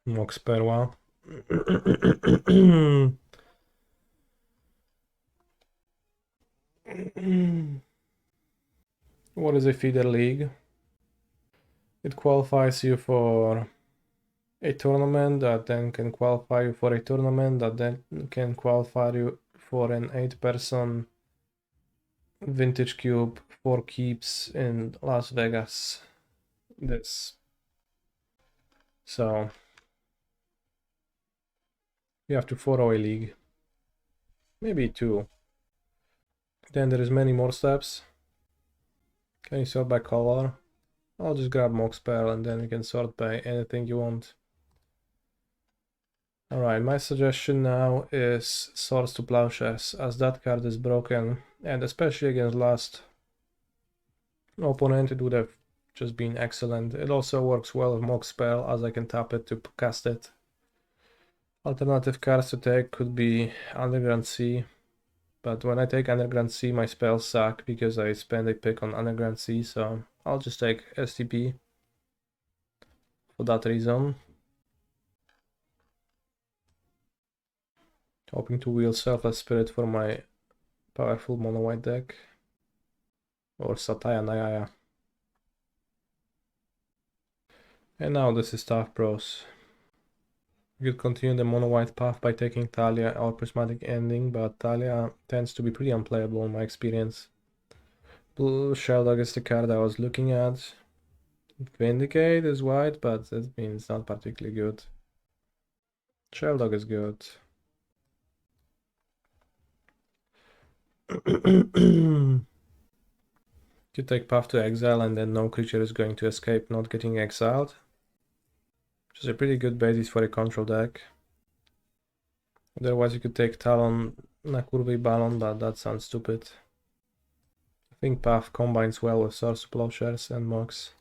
Mox Perwa. What is a feeder league? It qualifies you for a tournament that then can qualify you for a tournament that then can qualify you for an 8-person vintage cube for keeps in Las Vegas. So you have to follow a league, maybe 2. Then there is many more steps. Can you sort by color? I'll just grab Mox Pearl and then you can sort by anything you want. Alright, my suggestion now is Swords to Plowshares, as that card is broken, and especially against last opponent it would have just been excellent. It also works well with Mox Spell, as I can tap it to cast it. Alternative cards to take could be Underground Sea, but when I take Underground Sea my spells suck because I spend a pick on Underground Sea, so I'll just take STP for that reason. Hoping to wheel Selfless Spirit for my powerful mono white deck. Or Sataya Nayaya. And now this is Tough Bros. You could continue the mono white path by taking Talia or Prismatic Ending, but Talia tends to be pretty unplayable in my experience. Blue Sheldog is the card I was looking at. Vindicate is white, but that means not particularly good. Sheldog is good. You take Path to Exile and then no creature is going to escape not getting exiled. Which is a pretty good basis for a control deck. Otherwise you could take Talon, Nakurvi Balon, but that sounds stupid. I think Path combines well with Source Plowshares and Mox.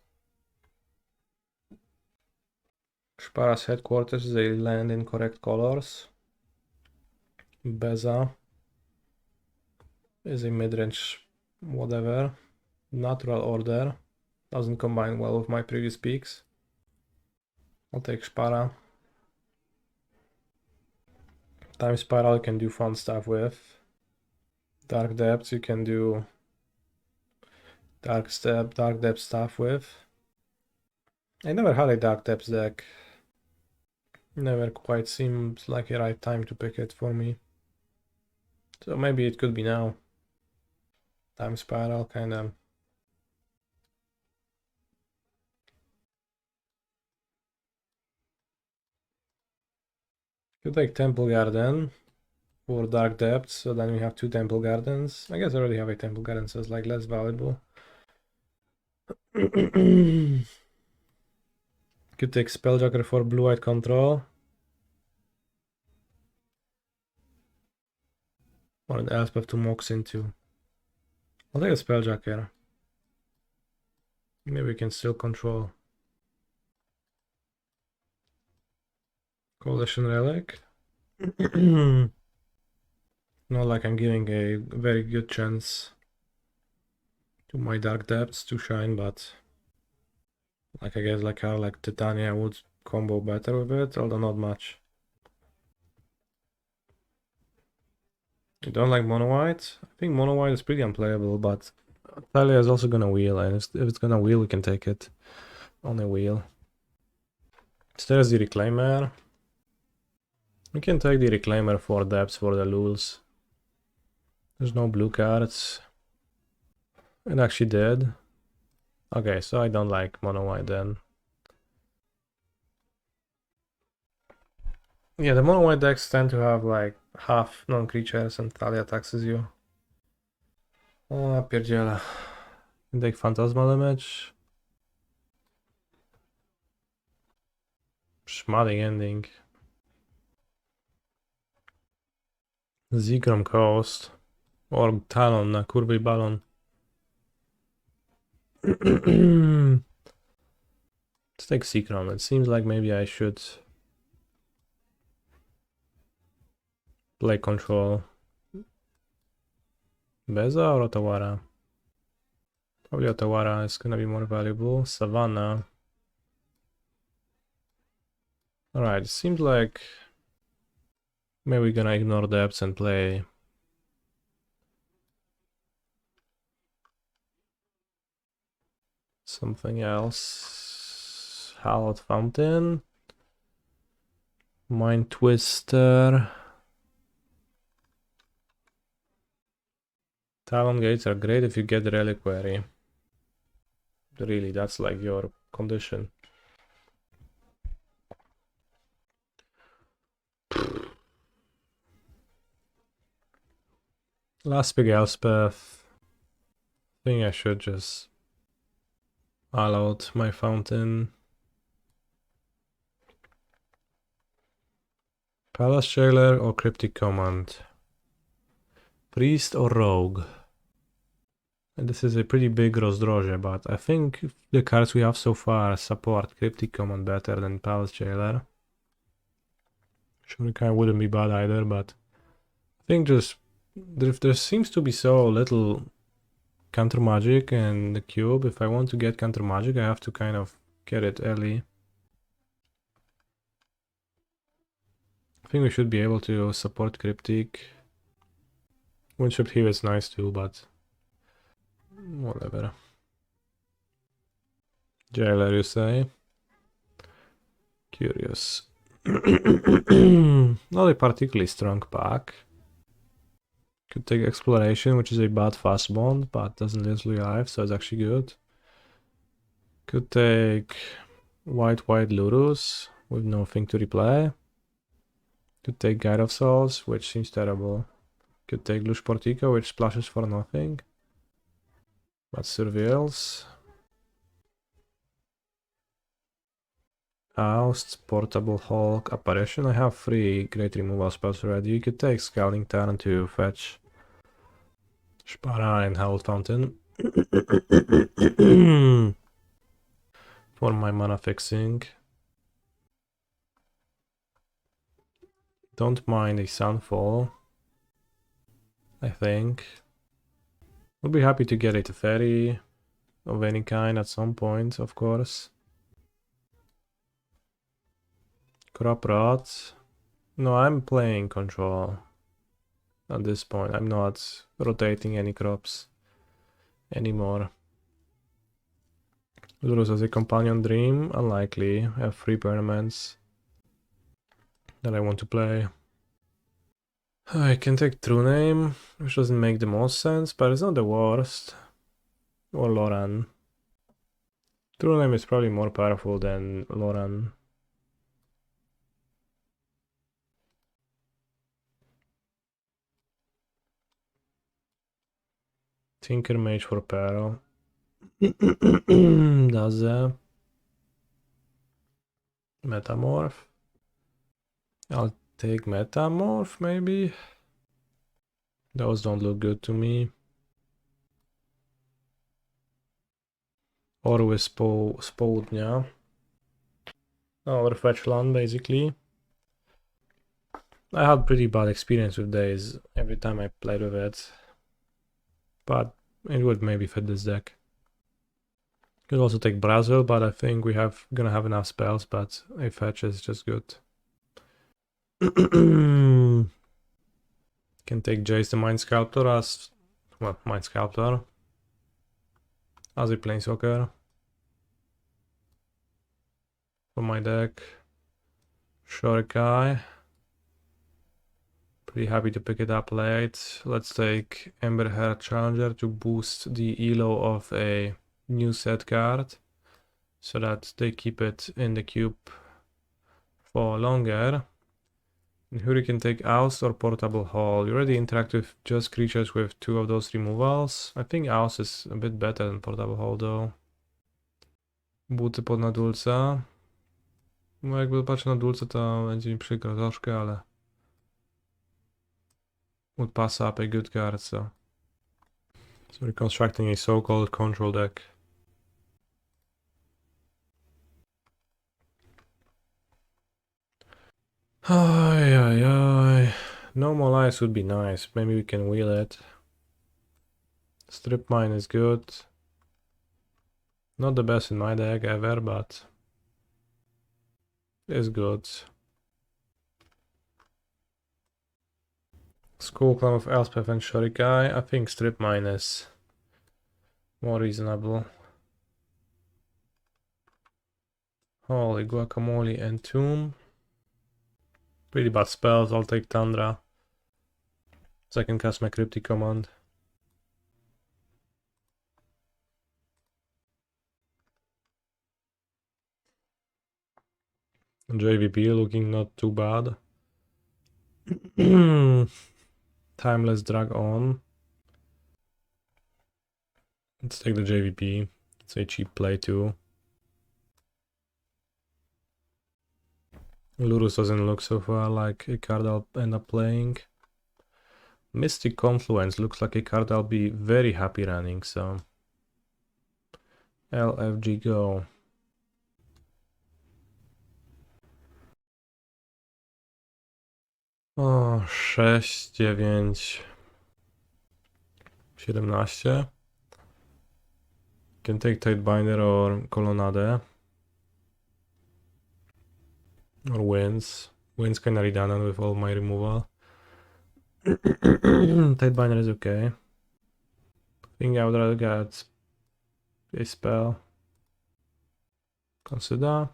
Shpara's Headquarters is a land in correct colors. Beza is a midrange whatever. Natural Order doesn't combine well with my previous picks. I'll take Shpara. Time Spiral you can do fun stuff with. Dark Depths you can do Dark Depth stuff with. I never had a Dark Depths deck. Never quite seems like a right time to pick it for me. So maybe it could be now. Time Spiral kinda. You take Temple Garden for Dark Depths, so then we have 2 Temple Gardens. I guess I already have a Temple Garden, so it's like less valuable. Could take Spelljacker for blue-white control. Or an Elspeth to Mox into. I'll take a Spelljacker. Maybe we can still control. Coalition Relic. Not like I'm giving a very good chance to my Dark Depths to shine, but like I guess like how like Titania would combo better with it, although not much. You don't like mono white? I think mono white is pretty unplayable, but Talia is also gonna wheel, and if it's gonna wheel, we can take it on a wheel. So there's the Reclaimer. We can take the Reclaimer for depths for the Lulz. There's no blue cards. It actually did. Okay, so I don't like mono white then. Yeah, the mono white decks tend to have like half non-creatures and Talia taxes you. Pierdziela. Take Phantasmal damage. Schmaling ending. Zigrom Coast. Or Talon na kurwy balon. Let's take Seacrom. It seems like maybe I should play control. Beza or Otawara? Probably Otawara is gonna be more valuable. Savannah. Alright, it seems like maybe we're gonna ignore depths and play something else. Hallowed Fountain. Mind Twister. Talon Gates are great if you get the Reliquary. Really, that's like your condition. Last big Elspeth. I think I should just all out my fountain. Palace Jailer or Cryptic Command? Priest or Rogue? And this is a pretty big rozdroże, but I think the cards we have so far support Cryptic Command better than Palace Jailer. Shuriken wouldn't be bad either, but I think just there seems to be so little counter magic in the cube. If I want to get counter magic, I have to kind of get it early. I think we should be able to support Cryptic. Winship here is nice too, but whatever. Jailer, you say? Curious. Not a particularly strong pack. Could take Exploration, which is a bad fast bond, but doesn't lose life, so it's actually good. Could take White Lurus with nothing to replay. Could take Guide of Souls, which seems terrible. Could take Lush Portico, which splashes for nothing. But surveils. Oust, Portable Hulk, Apparition. I have 3 great removal spells already. You could take Scalding Tarn to fetch Spara and Howled Fountain. For my mana fixing. Don't mind a Sunfall, I think. Would be happy to get a Teferi of any kind at some point, of course. Crop Rot. No, I'm playing Control at this point. I'm not rotating any crops anymore. Lurus as a Companion Dream, unlikely. I have 3 permanents that I want to play. I can take True Name, which doesn't make the most sense, but it's not the worst. Or Loran. True Name is probably more powerful than Loran. Tinker Mage for Peril. Does Metamorph. I'll take Metamorph, maybe. Those don't look good to me. Or with Spodnia. Or fetch land, basically. I had pretty bad experience with Daze every time I played with it. But it would maybe fit this deck. Could also take Brazil, but I think we gonna have enough spells, but a fetch is just good. Can take Jace the Mind Sculptor as, well, Mind Sculptor as a Planeswalker for my deck. Shurikai. Pretty happy to pick it up late. Let's take Emberheart Challenger to boost the elo of a new set card so that they keep it in the cube for longer. And Hurricane take Oust or Portable Hall. You already interact with just creatures with 2 of those removals. I think Oust is a bit better than Portable Hall though. Buty pod na Dulca. No jakby patrzę na Dulce, to będzie mi przykro troszkę, ale would pass up a good card, so reconstructing a so-called control deck. Ay, ay, ay. No more lies would be nice. Maybe we can wheel it. Strip Mine is good. Not the best in my deck ever, but is good. Skull Clan of Elspeth and Shorikai. I think Strip Mine is more reasonable. Holy guacamole and Tomb. Pretty bad spells, I'll take Tundra. So I can cast my Cryptic Command. JVP looking not too bad. Timeless Drag on. Let's take the JVP. It's a cheap play too. Lurus doesn't look so far like a card I'll end up playing. Mystic Confluence looks like a card I'll be very happy running, so... LFG go. O, 6, 9... 17. Can take Tidebinder or Colonnade. Or Winds. Winds kinda redundant with all my removal. Tidebinder is okay. I think I would rather get a spell. Consider.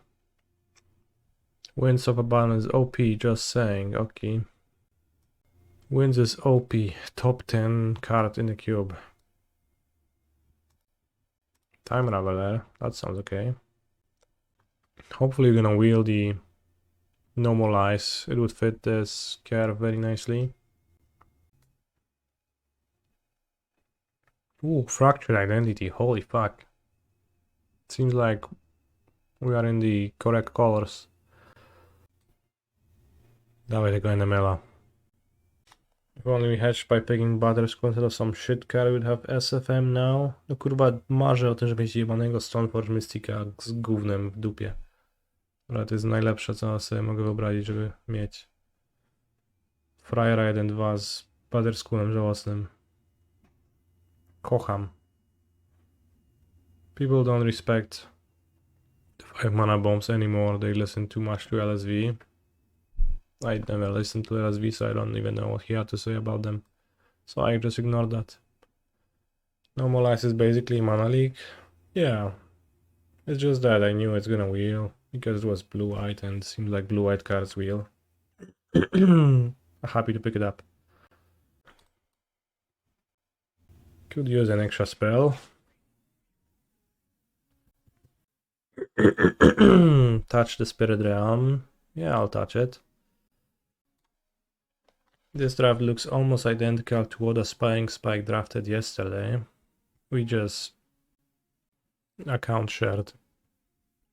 Winds of Abundance OP, just saying, okay. Winds is OP, top 10 card in the cube. Time Raveler, that sounds okay. Hopefully you're gonna wheel the Normalize, it would fit this curve very nicely. Ooh, Fractured Identity, holy fuck. Seems like we are in the correct colors. Dawaj tego NML-a. If only we hatched by picking Butterscotch instead of some shit card, we'd have SFM now. No kurwa, marzę o tym, żeby mieć jebanego Stoneforge Mystica z gównem w dupie. Ale to jest najlepsze, co sobie mogę wyobrazić, żeby mieć. Friara 1-2 z Butterscotchem żałosnym. Kocham. People don't respect the 5 mana bombs anymore, they listen too much to LSV. I never listened to LSV, so I don't even know what he had to say about them. So I just ignored that. Normalize is basically mana leak. Yeah. It's just that I knew it's gonna wheel, because it was blue-white and seems like blue-white cards wheel. Happy to pick it up. Could use an extra spell. Touch the Spirit Realm. Yeah, I'll touch it. This draft looks almost identical to what a Spying Spike drafted yesterday. We just account shared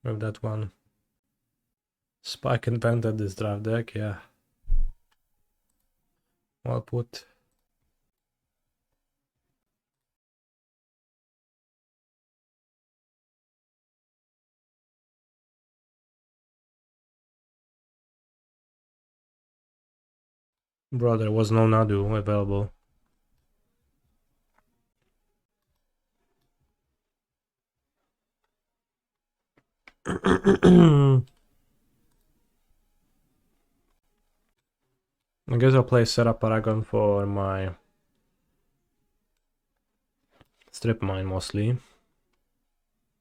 with that one. Spike invented this draft deck, yeah. Well put. Bro, there was no Nadu available. I guess I'll play Setup Paragon for my Strip Mine mostly.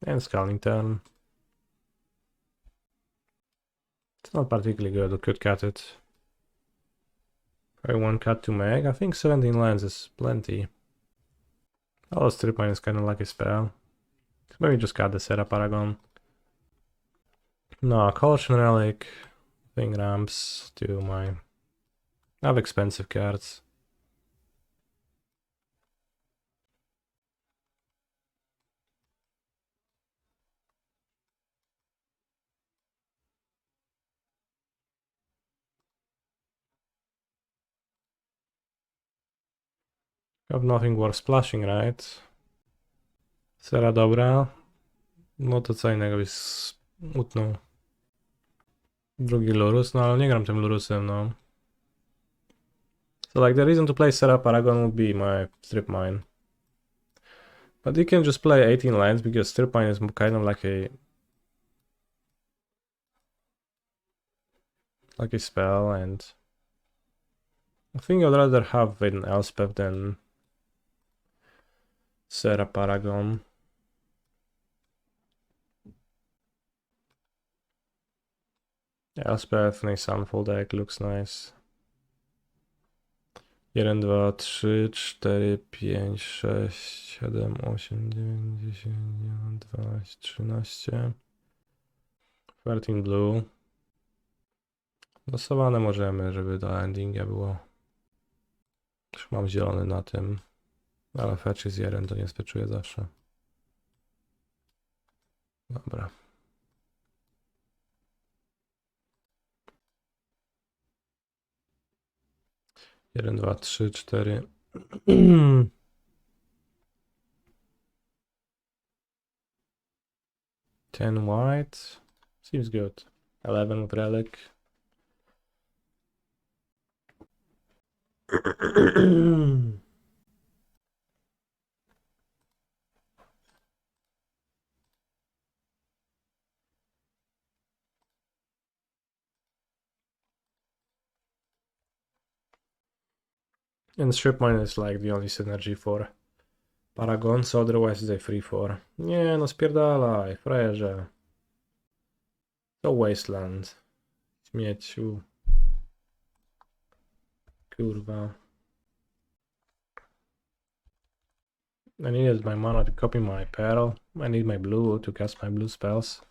And Scalding Turn. It's not particularly good, I could cut it. I one cut to meg. I think 17 lands is plenty. Oh, Strip Mine is kind of like a spell. So maybe just cut the Setup Paragon. No, Caution Relic. Thing ramps to my... I have expensive cards. Have nothing worth splashing, right? Sera dobra. No to co innego byś utnął. Drugi Lurus, no ale nie gram tym Lurusem, no. So like the reason to play Sera Paragon would be my Strip Mine. But you can just play 18 lands because Strip Mine is kind of like a... Lucky spell, and I think I'd rather have an Elspeth than Serra Paragon. Elspeth, nice Sunfall deck, looks nice. 1, 2, 3, 4, 5, 6, 7, 8, 9, 10, 11, 12, 13. 13 blue. Losowane możemy, żeby do endinga było. Już mam zielony na tym. Ale fetch jest 1, to nie sfeczuję zawsze. Dobra. Jeden, dwa, trzy, cztery. 10 white. Seems good. 11 with relic. And strip mine is like the only synergy for Paragon, so otherwise it's a free for. Nie no, spierdalaj, frajerze. To Wasteland. Śmieciu. Kurwa. I needed my mana to copy my peril. I need my blue to cast my blue spells.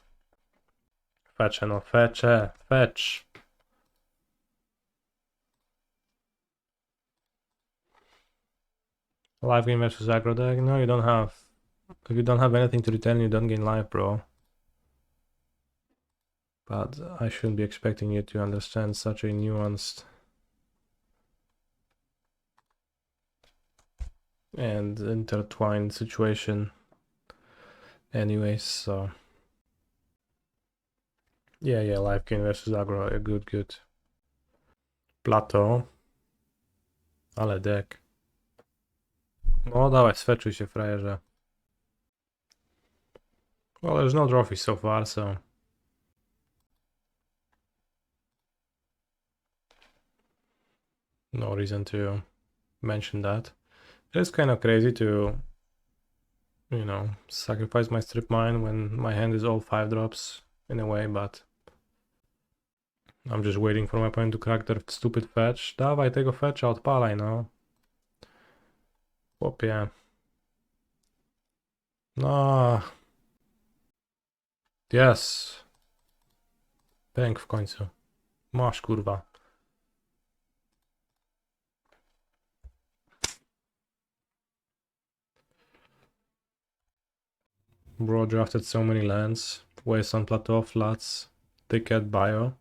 Fetch, no, fetch, fetch. Life gain versus aggro deck? No, you don't have. If you don't have anything to return, you don't gain life, bro. But I shouldn't be expecting you to understand such a nuanced and intertwined situation. Anyways, so. Yeah, life gain versus aggro, good. Plateau. Ale deck. No dawaj, sfeczuj się, frajerze. Well, there's no trophy so far, so. No reason to mention that. It's kind of crazy to, you know, sacrifice my strip mine when my hand is all 5-drops in a way, but I'm just waiting for my opponent to crack their stupid fetch. Dawaj tego fetcha, odpalaj, no. Chłopie. No. Yes. Pęk w końcu. Masz, kurwa. Bro drafted so many lands. Waste on plateau, flats, thicket, bio.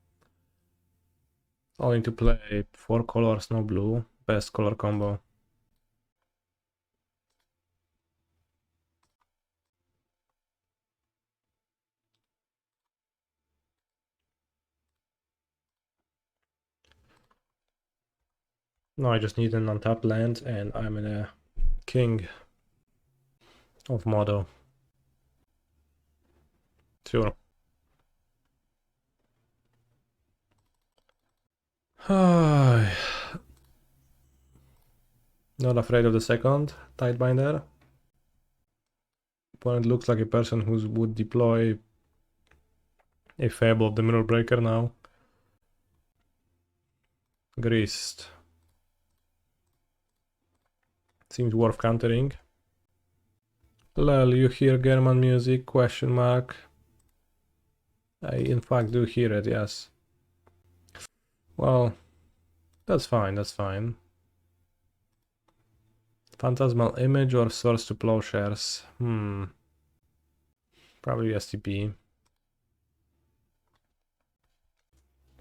Only to play 4 colors, no blue. Best color combo. No, I just need an untapped land and I'm in a king of Modo. Sure. Not afraid of the second Tidebinder. Opponent looks like a person who would deploy a Fable of the Mirror Breaker now. Greased. Seems worth countering. Lol, you hear German music? Question mark. I in fact do hear it, yes. Well, that's fine, that's fine. Phantasmal Image or Source to Plowshares? Probably STP.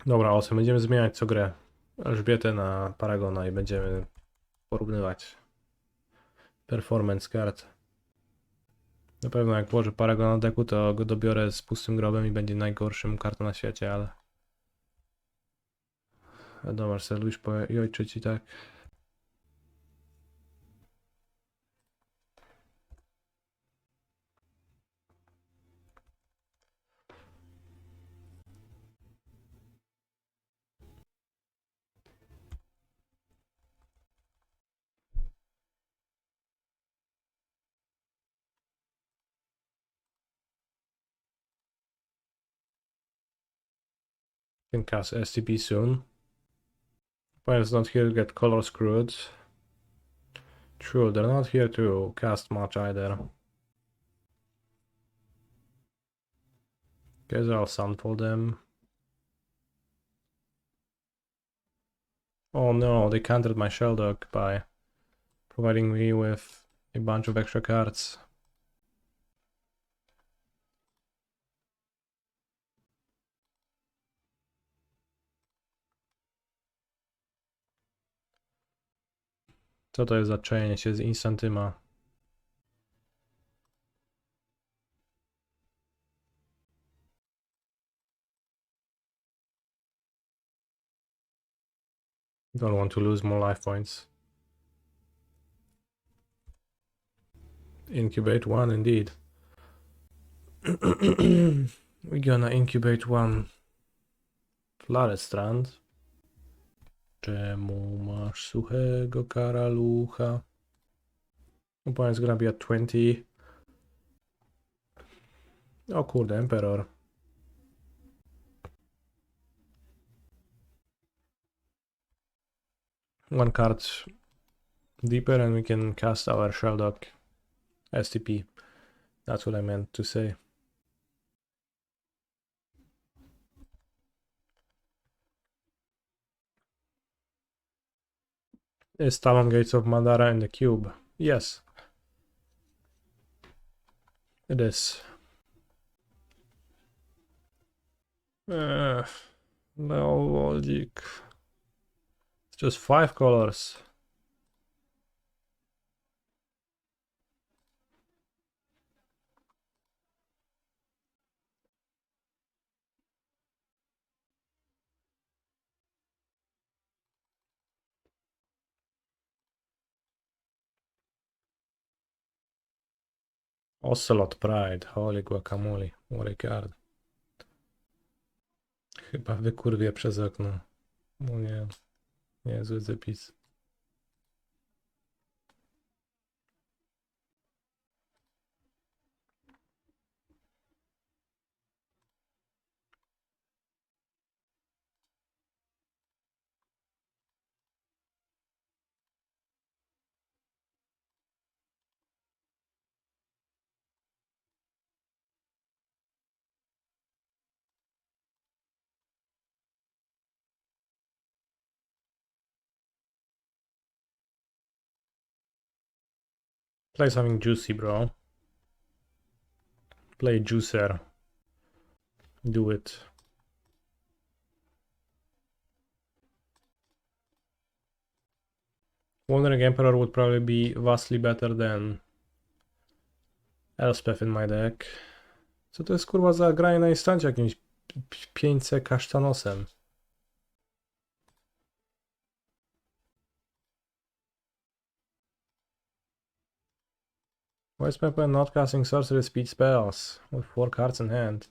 Dobra, osiem. Będziemy zmieniać co grę. Elżbietę na Paragona i będziemy porównywać performance kart. Na pewno jak włożę Paragona na deku, to go dobiorę z pustym grobem i będzie najgorszym kartą na świecie, ale... Wiadomo, że sobie lubisz pojojczyć i tak. Can cast STP soon. Opponent's not here to get color screwed. True, they're not here to cast much either. Guess I'll sample them. Oh no, they countered my Shelldog by providing me with a bunch of extra cards. Co to jest za część? Jest Instantima. Don't want to lose more life points. Incubate one, indeed. We're gonna incubate one Floret Strand. Czemu masz suchego karalucha? Opponent's gonna be at 20. O kurde, Emperor. One card deeper and we can cast our Shelldog STP. That's what I meant to say. Is Talon Gates of Madara in the cube? Yes. It is. No logic. It's just 5 colors. Ocelot Pride, holy guacamole, what a card. Chyba wykurwię przez okno. No nie, niezły zapis. Play something juicy, bro. Play juicer. Do it. Wandering Emperor would probably be vastly better than Elspeth in my deck. Co to jest kurwa za granie na instancie jakimś 5C kasztanosem? Why is my opponent not casting sorcery speed spells with 4 cards in hand?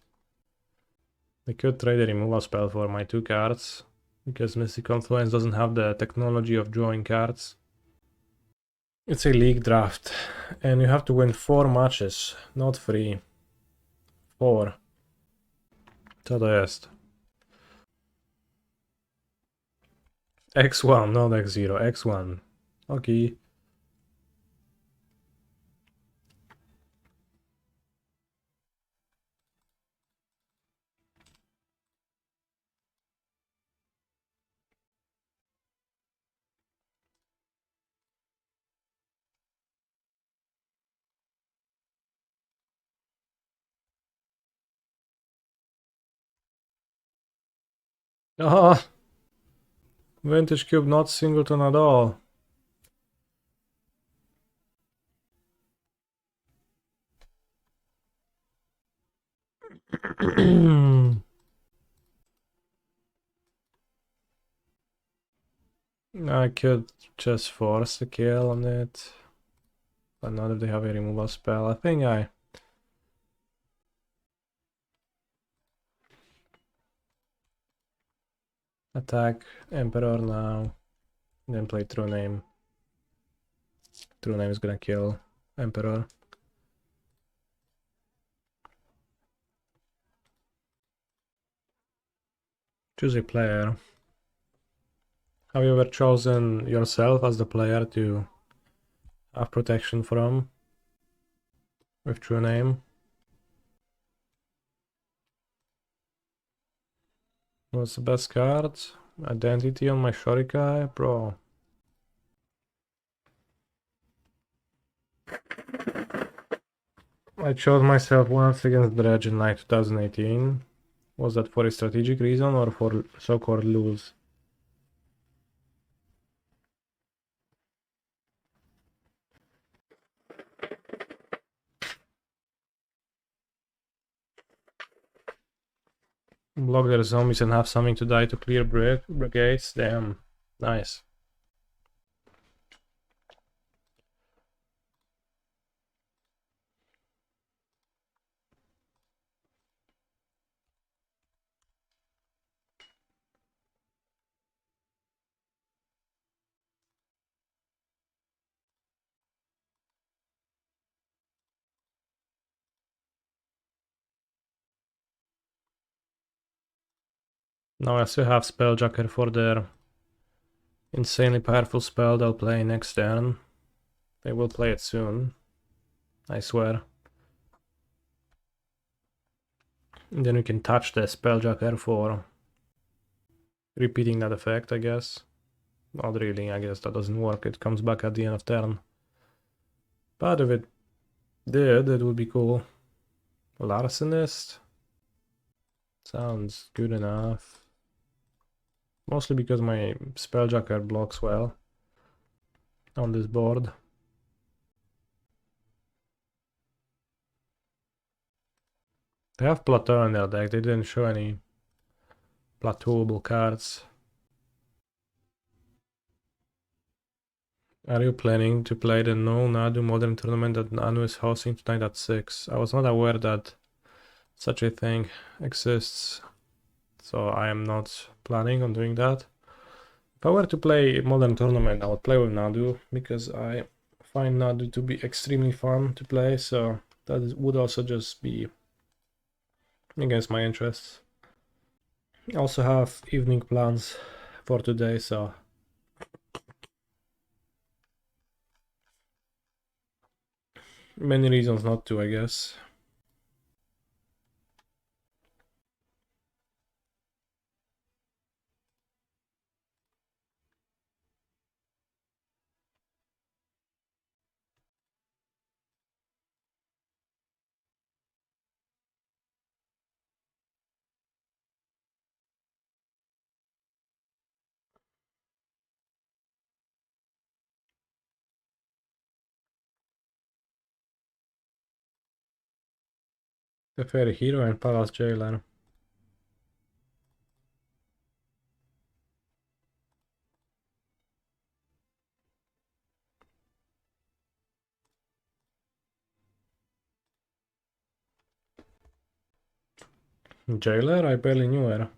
I could trade a removal spell for my 2 cards, because Mystic Confluence doesn't have the technology of drawing cards. It's a league draft, and you have to win 4 matches, not 3. 4. Co to jest? X1, not X0, X1. Okay. Ah! Vintage Cube not singleton at all. I could just force the kill on it, but not if they have a removal spell. I think I... attack Emperor now, then play True Name. True Name is gonna kill Emperor. Choose a player. Have you ever chosen yourself as the player to have protection from with true name? What's the best card? Identity on my Shorikai? Bro. I chose myself once against Dredge in like 2018. Was that for a strategic reason or for so-called lose? Block their zombies and have something to die to clear brigades? Damn. Nice. Now I still have Spelljacker for their insanely powerful spell they'll play next turn. They will play it soon. I swear. And then we can touch the Spelljacker for repeating that effect, I guess. Not really, I guess that doesn't work. It comes back at the end of turn. But if it did, it would be cool. Larcenist? Sounds good enough. Mostly because my Spelljacker blocks well on this board. They have Plateau in their deck, they didn't show any plateauable cards. Are you planning to play the No Nadu Modern Tournament that Nanu is hosting tonight at 6? I was not aware that such a thing exists, so I am not planning on doing that. If I were to play Modern Tournament, I would play with Nadu, because I find Nadu to be extremely fun to play, so that would also just be against my interests. I also have evening plans for today, so many reasons not to, I guess. The Fairy Hero and Palace Jailer. Jailer? I barely knew her.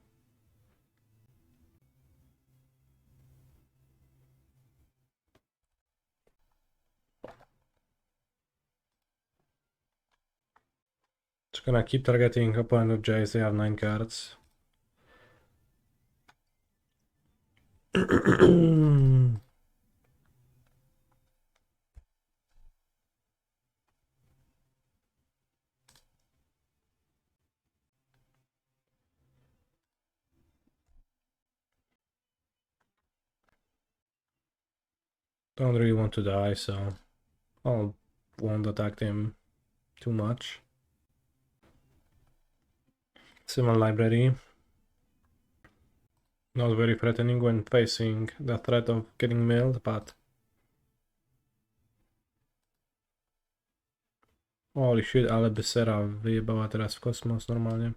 Just gonna keep targeting opponent with Jays, they have 9 cards. Don't really want to die, so I won't attack them too much. Simon Library. Not very threatening when facing the threat of getting milled, but... Holy shit, ale by Sera wyjebała teraz w kosmos normalnie.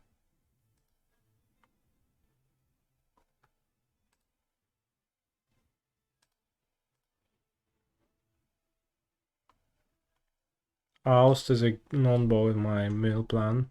Oust is a non-bow in my mill plan.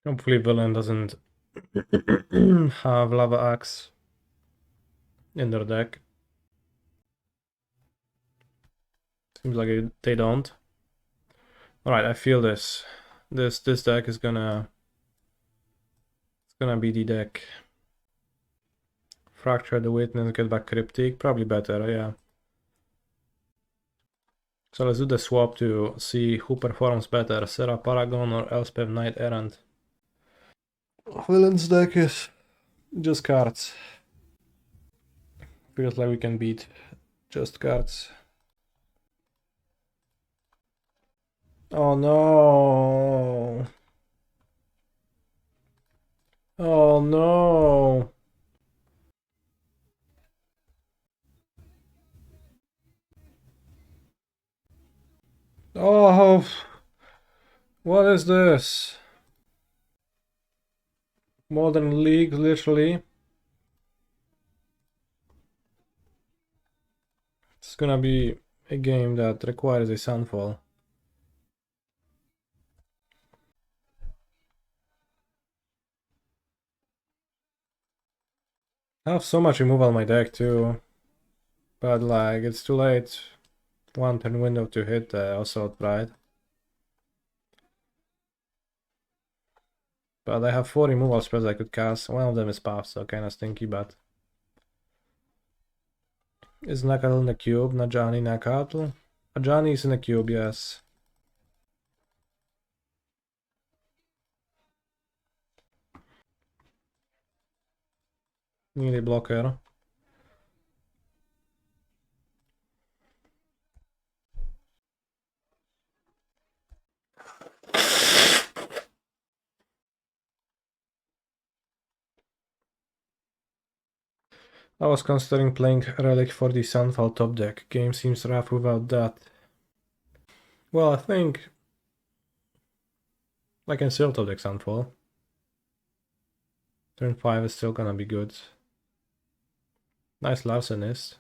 Hopefully villain doesn't have lava axe in their deck. Seems like they don't. Alright, I feel this. This deck is gonna be the deck. Fracture the Witness, get back Cryptic, probably better, yeah. So let's do the swap to see who performs better, Serra Paragon or Elspeth Knight Errant. Villain's deck is just cards. Feels like we can beat just cards. Oh no! Oh no! Oh! What is this? Modern League, literally. It's gonna be a game that requires a Sunfall. I have so much removal on my deck too. But like, it's too late. One turn window to hit Assault Pride. But I have 4 removal spells I could cast. One of them is Path, so kinda stinky, but... Is Nakatl in the cube? Najani Nakatl? Najani is in the cube, yes. Need a blocker. I was considering playing Relic for the Sunfall top deck. Game seems rough without that. Well, I think I can still top deck Sunfall. Turn 5 is still gonna be good. Nice Larcenist.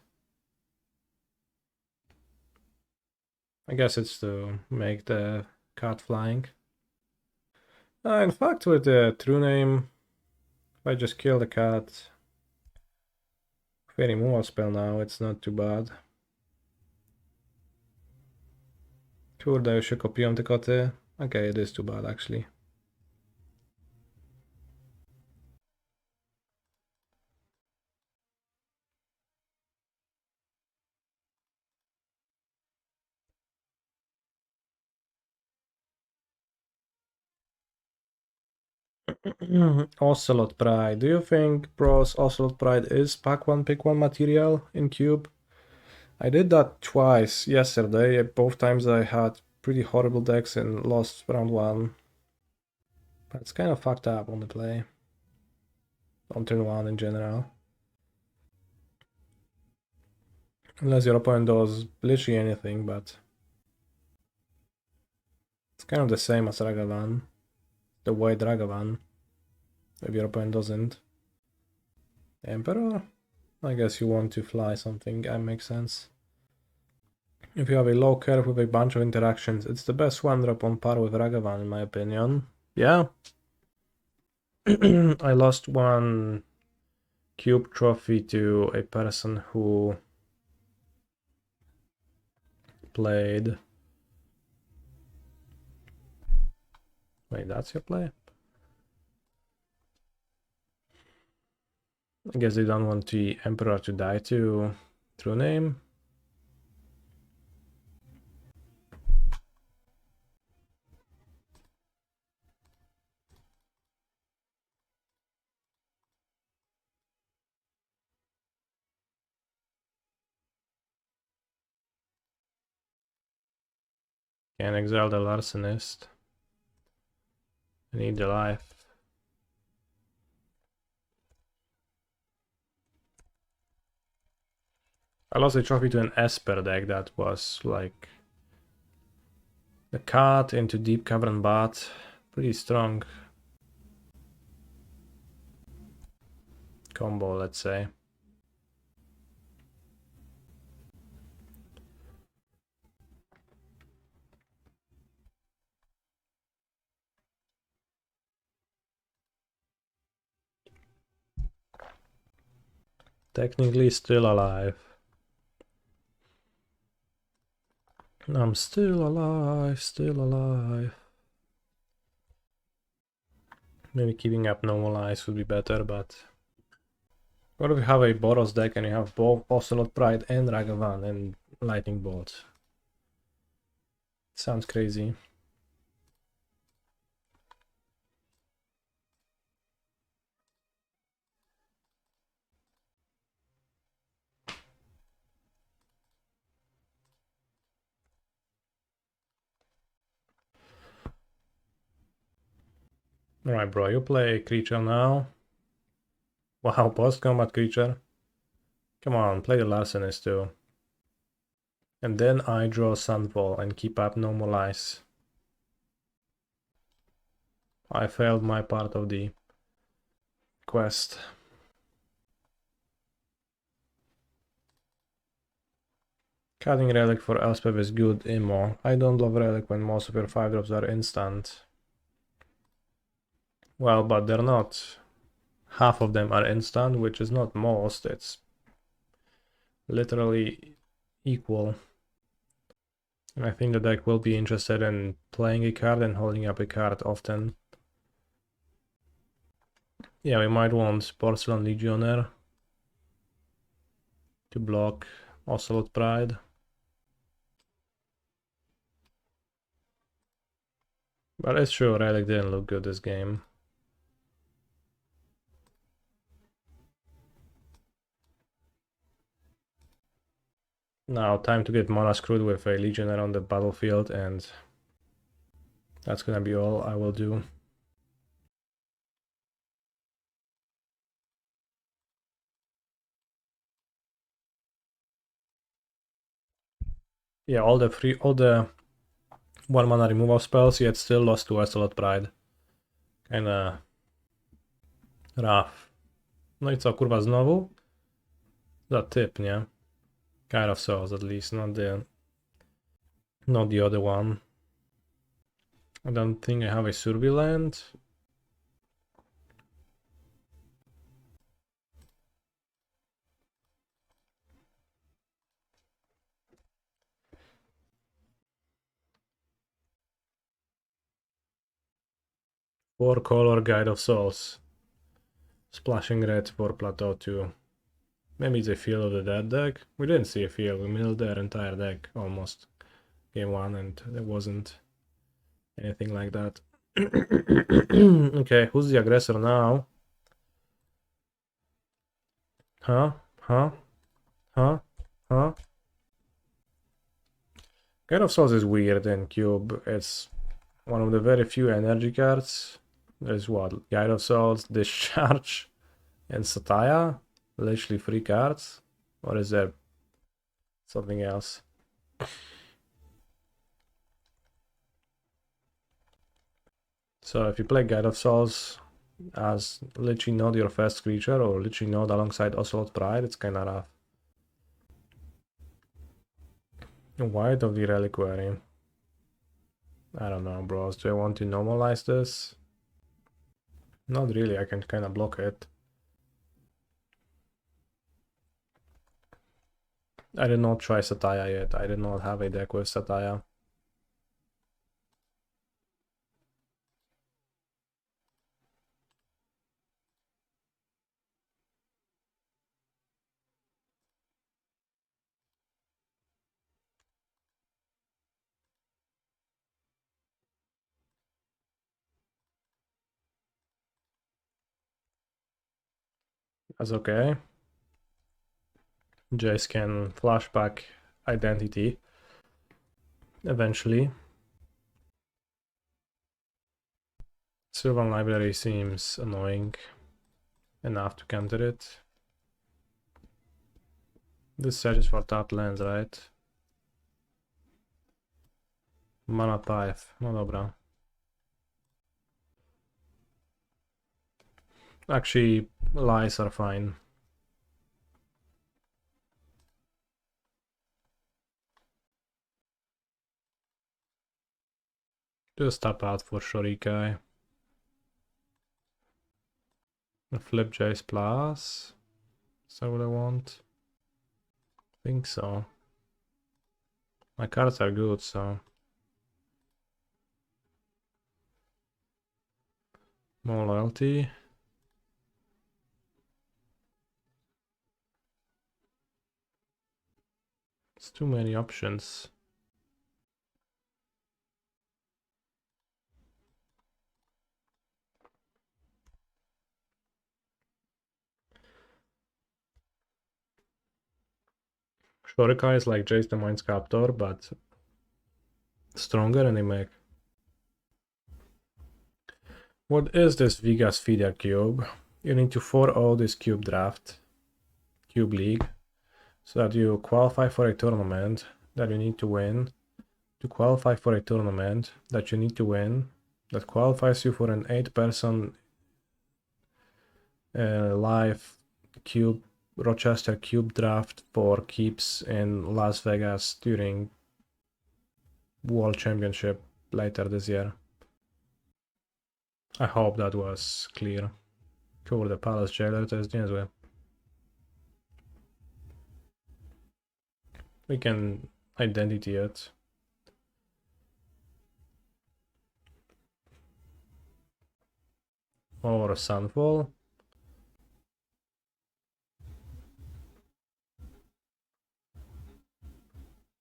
I guess it's to make the card flying. In fact, with the true name, if I just kill the cat, very removal spell now, it's not too bad. Kurde, już się kopiłem te koty. Okay, it is too bad actually. Ocelot Pride. Do you think Pro's Ocelot Pride is pack 1 pick 1 material in Cube? I did that twice yesterday. Both times I had pretty horrible decks and lost round 1. But it's kind of fucked up on the play. On turn 1 in general. Unless your opponent does literally anything, but... It's kind of the same as Ragavan. The white Ragavan. If your opponent doesn't. Emperor? I guess you want to fly something, that makes sense. If you have a low curve with a bunch of interactions, it's the best 1-drop on par with Ragavan in my opinion. Yeah. I lost one cube trophy to a person who played... Wait, that's your play? I guess they don't want the Emperor to die to true name. Can exile the Larcenist. I need the life. I lost a trophy to an Esper deck that was like the cat into Deep Cavern Bat. Pretty strong combo, let's say. Technically still alive. I'm still alive, still alive. Maybe keeping up normal ice would be better, but... What if you have a Boros deck and you have both Ocelot Pride and Ragavan and Lightning Bolt? Sounds crazy. Alright, bro, you play creature now. Wow, post-combat creature. Come on, play the Larcenist too. And then I draw Sandfall and keep up normal ice. I failed my part of the quest. Cutting Relic for Elspeth is good immo. I don't love Relic when most of your 5-drops are instant. Well, but they're not. Half of them are instant, which is not most, it's literally equal. And I think the deck will be interested in playing a card and holding up a card often. Yeah, we might want Porcelain Legionnaire to block Ocelot Pride. But it's true, Relic didn't look good this game. Now, time to get mana screwed with a Legionnaire on the battlefield, and that's gonna be all I will do. Yeah, all the 1 mana removal spells, yet still lost to Ocelot Pride. Kinda rough. No i co, kurwa, znowu? Za typ, nie? Kind of Souls at least, not the other one. I don't think I have a Survey-land. Four color Guide of Souls. Splashing red for Plateau 2. Maybe it's a Field of the Dead deck. We didn't see a field, we milled their entire deck almost. Game 1, and there wasn't anything like that. Okay, who's the aggressor now? Huh? Huh? Huh? Huh? Guide of Souls is weird in Cube. It's one of the very few energy cards. There's what? Guide of Souls, Discharge, and Satya? Literally 3 cards? Or is there something else? So if you play Guide of Souls as literally not your first creature, or literally not alongside Ocelot Pride, it's kinda rough. White of the Reliquary. I don't know, bros. Do I want to normalize this? Not really, I can kinda block it. I did not try Satya yet. I did not have a deck with Satya. That's okay. Jace can flashback identity eventually. Sylvan Library seems annoying enough to counter it. This searches for tapped lands, right? Mana Tithe, no dobra. Actually, lies are fine. Just tap out for Shurikai. Flip Jace plus. Is that what I want? I think so. My cards are good, so... More loyalty. It's too many options. Shorika is like Jace the Mind Sculptor, but stronger anime. What is this Vegas Feeder Cube? You need to 4-0 this Cube Draft, Cube League, so that you qualify for a tournament that you need to win, to qualify for a tournament that you need to win, that qualifies you for an 8-person live Cube Rochester Cube Draft for keeps in Las Vegas during World Championship later this year. I hope that was clear. Cover the Palace Jailer, to jest niezłe. We can identity it. Or Sunfall.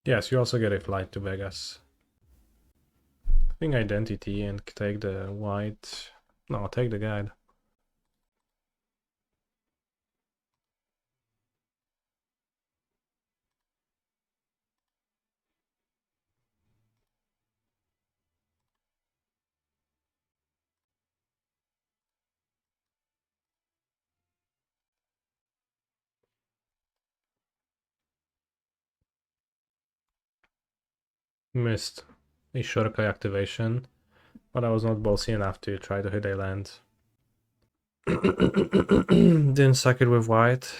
Yes, you also get a flight to Vegas. I think identity and take the white. No, take the guide. Missed a Shurikai activation, but I was not ballsy enough to try to hit a land. Didn't suck it with white.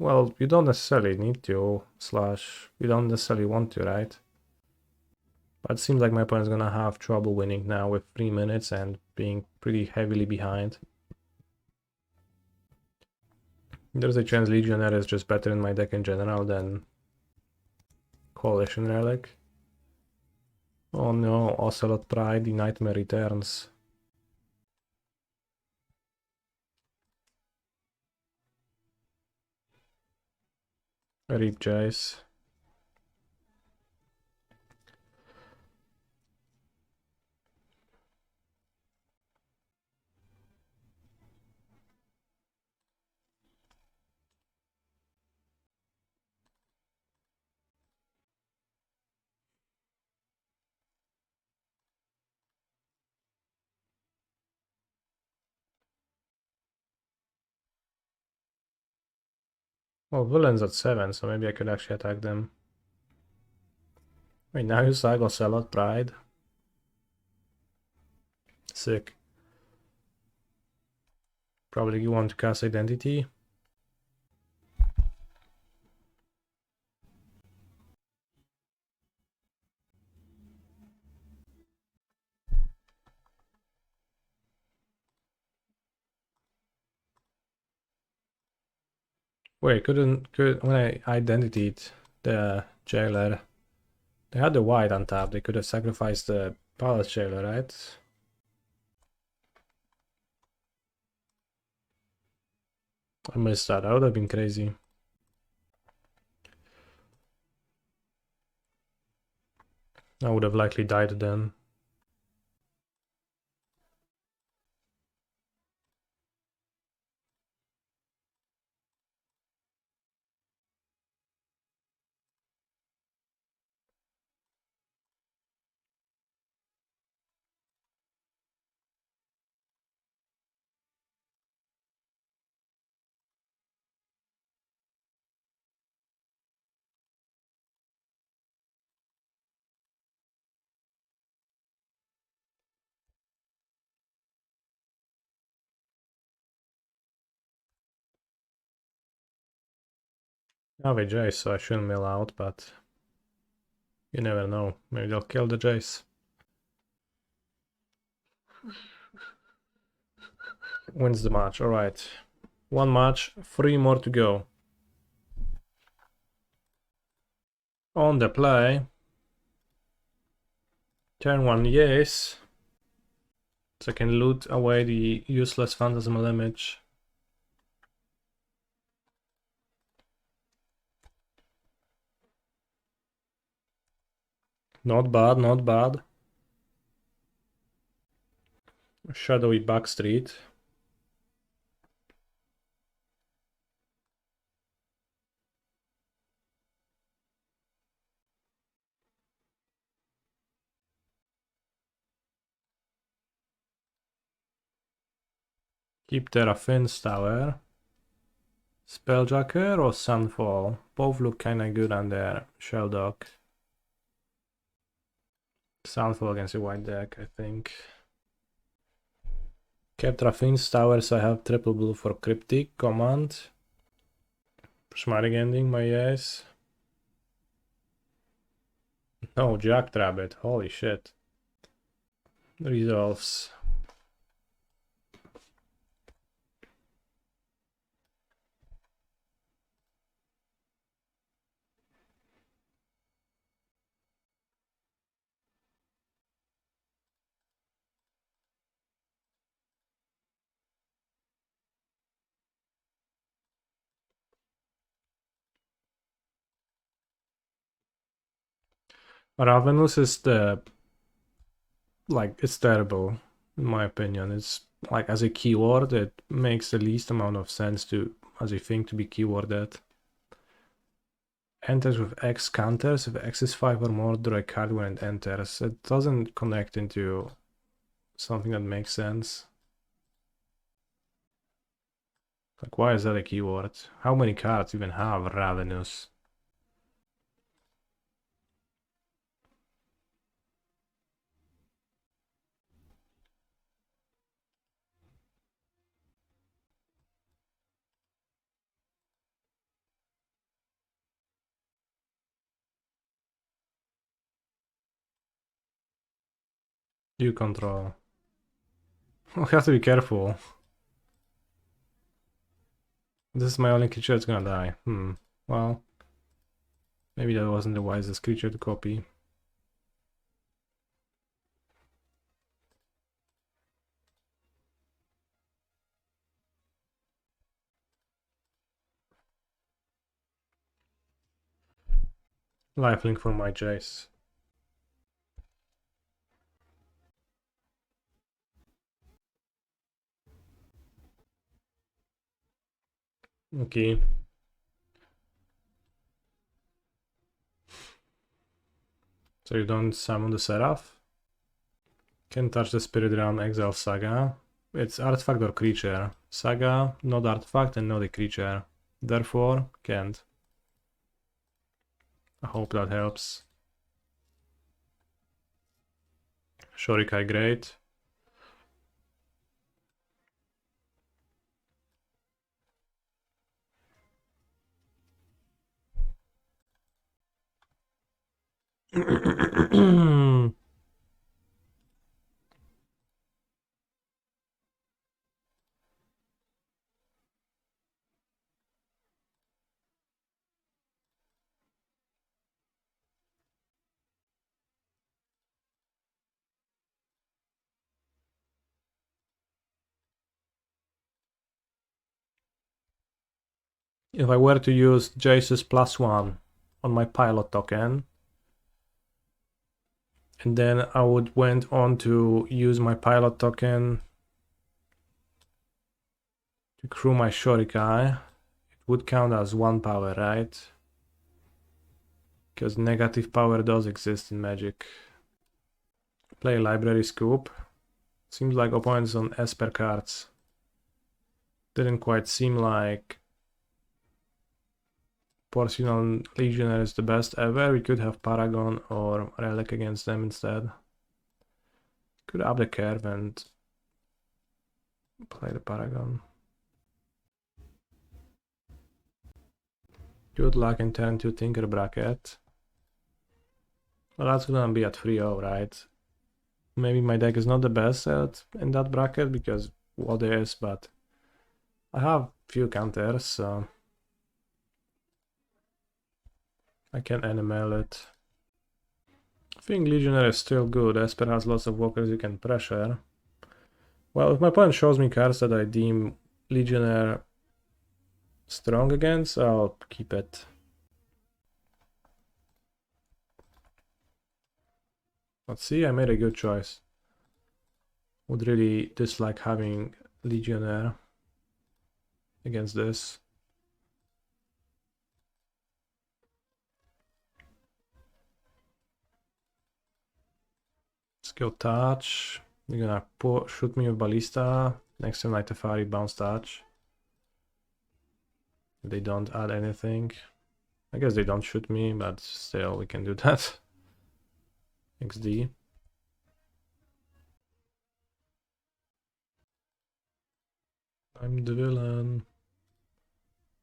Well, you don't necessarily need to, / you don't necessarily want to, right? But it seems like my opponent's gonna have trouble winning now with 3 minutes and being pretty heavily behind. There's a chance Legionnaire is just better in my deck in general than Coalition Relic. Oh no, Ocelot Pride, the Nightmare returns. Reap Jace. Well, villains at 7, so maybe I could actually attack them. Wait, now you saga Ocelot Pride. Sick. Probably you want to cast Identity. Wait, when I identitied the jailer, they had the white on top. They could have sacrificed the Palace Jailer, right? I missed that. That would have been crazy. I would have likely died then. I have a Jace, so I shouldn't mill out, but you never know. Maybe they'll kill the Jace. Wins the match. Alright. 1 match, 3 more to go. On the play. Turn 1, yes. So I can loot away the useless phantasmal image. Not bad, not bad. Shadowy Backstreet. Keep Terrafin's Tower. Spelljacker or Sunfall? Both look kinda good on their Shelldock. Sunfall against a white deck, I think. Kept Terrafin's Tower, so I have triple blue for Cryptic command. Schmarig ending, my yes. No, Jackrabbit, holy shit. Resolves. Ravenous is the... like, it's terrible, in my opinion. It's like, as a keyword, it makes the least amount of sense to, as a thing to be keyworded. Enters with X counters. If X is 5 or more, draw a card when it enters. It doesn't connect into something that makes sense. Like, why is that a keyword? How many cards even have Ravenous? You control. We have to be careful. This is my only creature that's gonna die. Well, maybe that wasn't the wisest creature to copy. Lifelink for my Jace. Okay. So you don't summon the Seraph? Can touch the Spirit Realm, exile Saga. It's artifact or creature. Saga, not artifact and not a creature. Therefore, can't. I hope that helps. Shorikai, great. If I were to use Jace's +1 on my pilot token, and then I would went on to use my pilot token to crew my Shorikai, it would count as 1 power, right? Because negative power does exist in Magic. Play Library Scoop. Seems like opponents on Esper cards. Didn't quite seem like Porcelain Legionnaire is the best ever. We could have Paragon or Relic against them instead. Could up the curve and play the Paragon. Good luck in turn 2 Tinker Bracket. Well, that's gonna be at 3-0, right? Maybe my deck is not the best in that bracket because what it is, but I have few counters, so I can animal it. I think Legionnaire is still good. Esper has lots of walkers you can pressure. Well, if my opponent shows me cards that I deem Legionnaire strong against, I'll keep it. Let's see, I made a good choice. Would really dislike having Legionnaire against this. Skill touch. You're gonna shoot me with Ballista. Next time, like Teferi, bounce touch. They don't add anything. I guess they don't shoot me, but still, we can do that. XD. I'm the villain.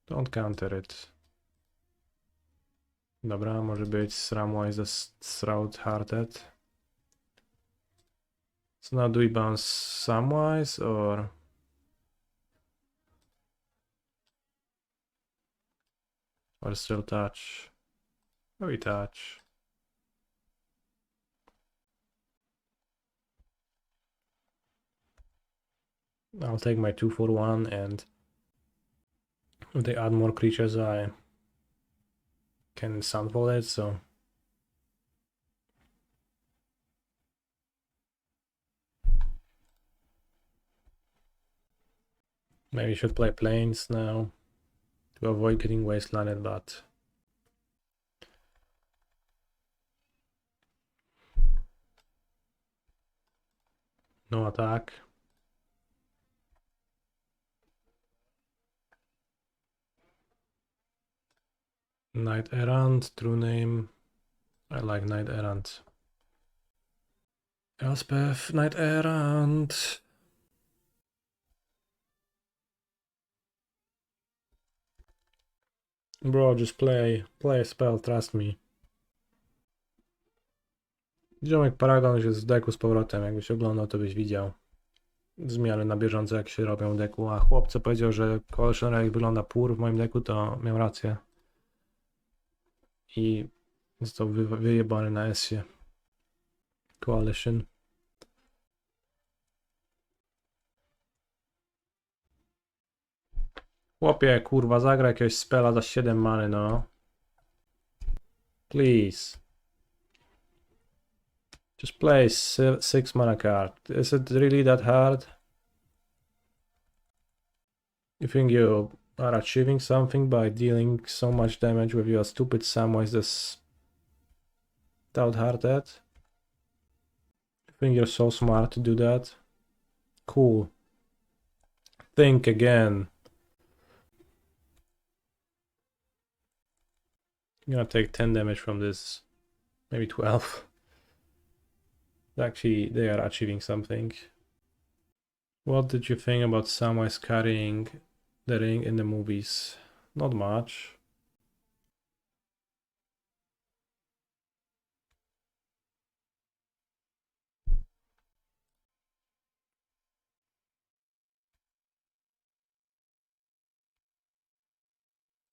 Don't counter it. Dobra, może być Samwise the Shroud-Hearted. So now do we bounce Samwise or still touch? Oh, we touch. I'll take my 2 for 1, and if they add more creatures, I can Sunfall it, so. Maybe I should play Plains now to avoid getting wastelanded, but. No attack. Knight Errant, true name. I like Knight Errant. Elspeth, Knight Errant. Bro, just play a spell, trust me. Ziomek Paragon już jest w deku z powrotem, jakbyś oglądał, to byś widział zmiany na bieżąco, jak się robią w deku. A chłopcy powiedział, że Coalition jak wygląda pur w moim deku, to miał rację. I został wyjebany na S-ie. Coalition. Chłopie, kurwa, zagra jakiegoś spela za 7 many, no. Please. Just play 6 mana card. Is it really that hard? You think you are achieving something by dealing so much damage with your stupid Samwise this Stout-Hearted? You think you're so smart to do that? Cool. Think again. You're gonna take 10 damage from this. Maybe 12. Actually, they are achieving something. What did you think about Samwise carrying the ring in the movies? Not much.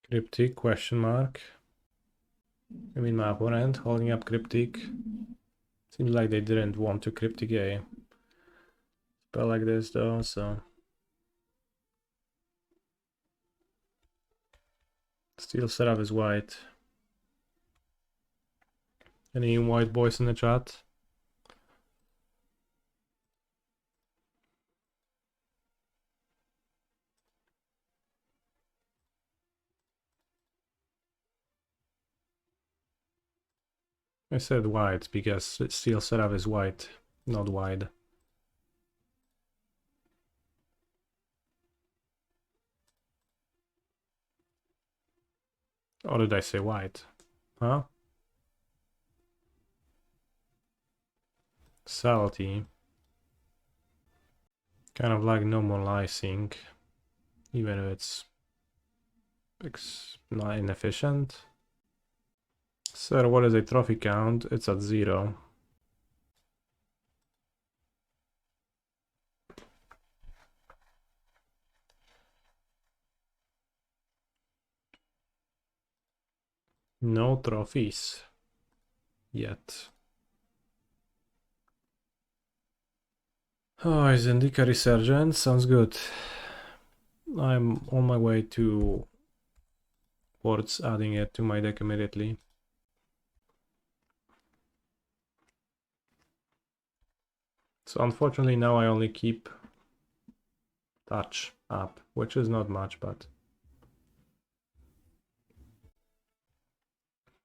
Cryptic, question mark. I mean my opponent holding up Cryptic. Seems like they didn't want to Cryptic a spell like this though, so. Steel setup is white. Any white boys in the chat? I said white because steel setup is white, not wide. Or did I say white? Huh? Salty. Kind of like normalizing, even if it's not inefficient. Sir, what is a trophy count? It's at 0. No trophies. Yet. Oh, is Indica Resurgence? Sounds good. I'm on my way towards adding it to my deck immediately. So unfortunately now I only keep touch up, which is not much, but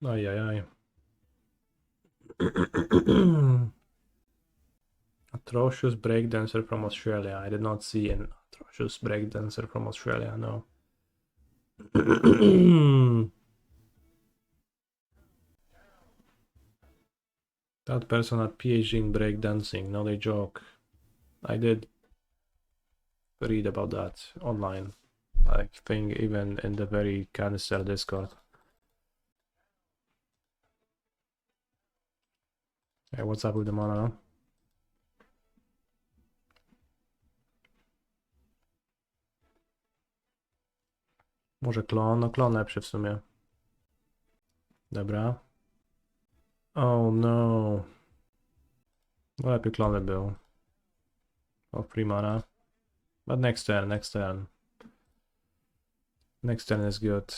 ay ay ay. Atrocious breakdancer from Australia. I did not see an atrocious breakdancer from Australia, no. That person had PhD in breakdancing, not a joke. I did read about that online. I think even in the very kanister Discord. Hey, what's up with the mana? Może klon? No klon lepszy w sumie. Dobra. Oh no. No lepiej klon by był. O, free mana. But next turn, next turn. Next turn is good.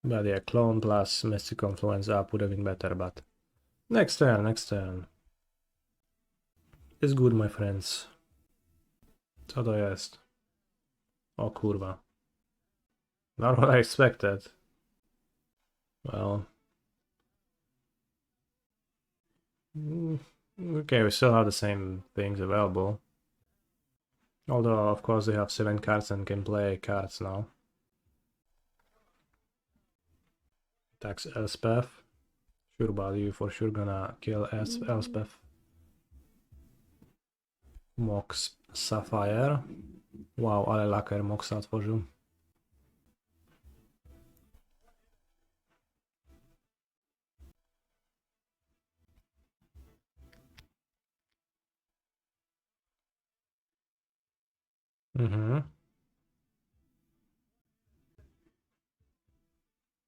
But yeah, clone plus Mystic Confluence up would have been better, but next turn, next turn. It's good, my friends. Co to jest? O kurwa. Not what I expected. Well. Okay, we still have the same things available. Although, of course, they have 7 cards and can play cards now. Attacks Elspeth. Sure body, you for sure gonna kill Elspeth. Mox Sapphire. Wow, ale laker Moxa otworzył.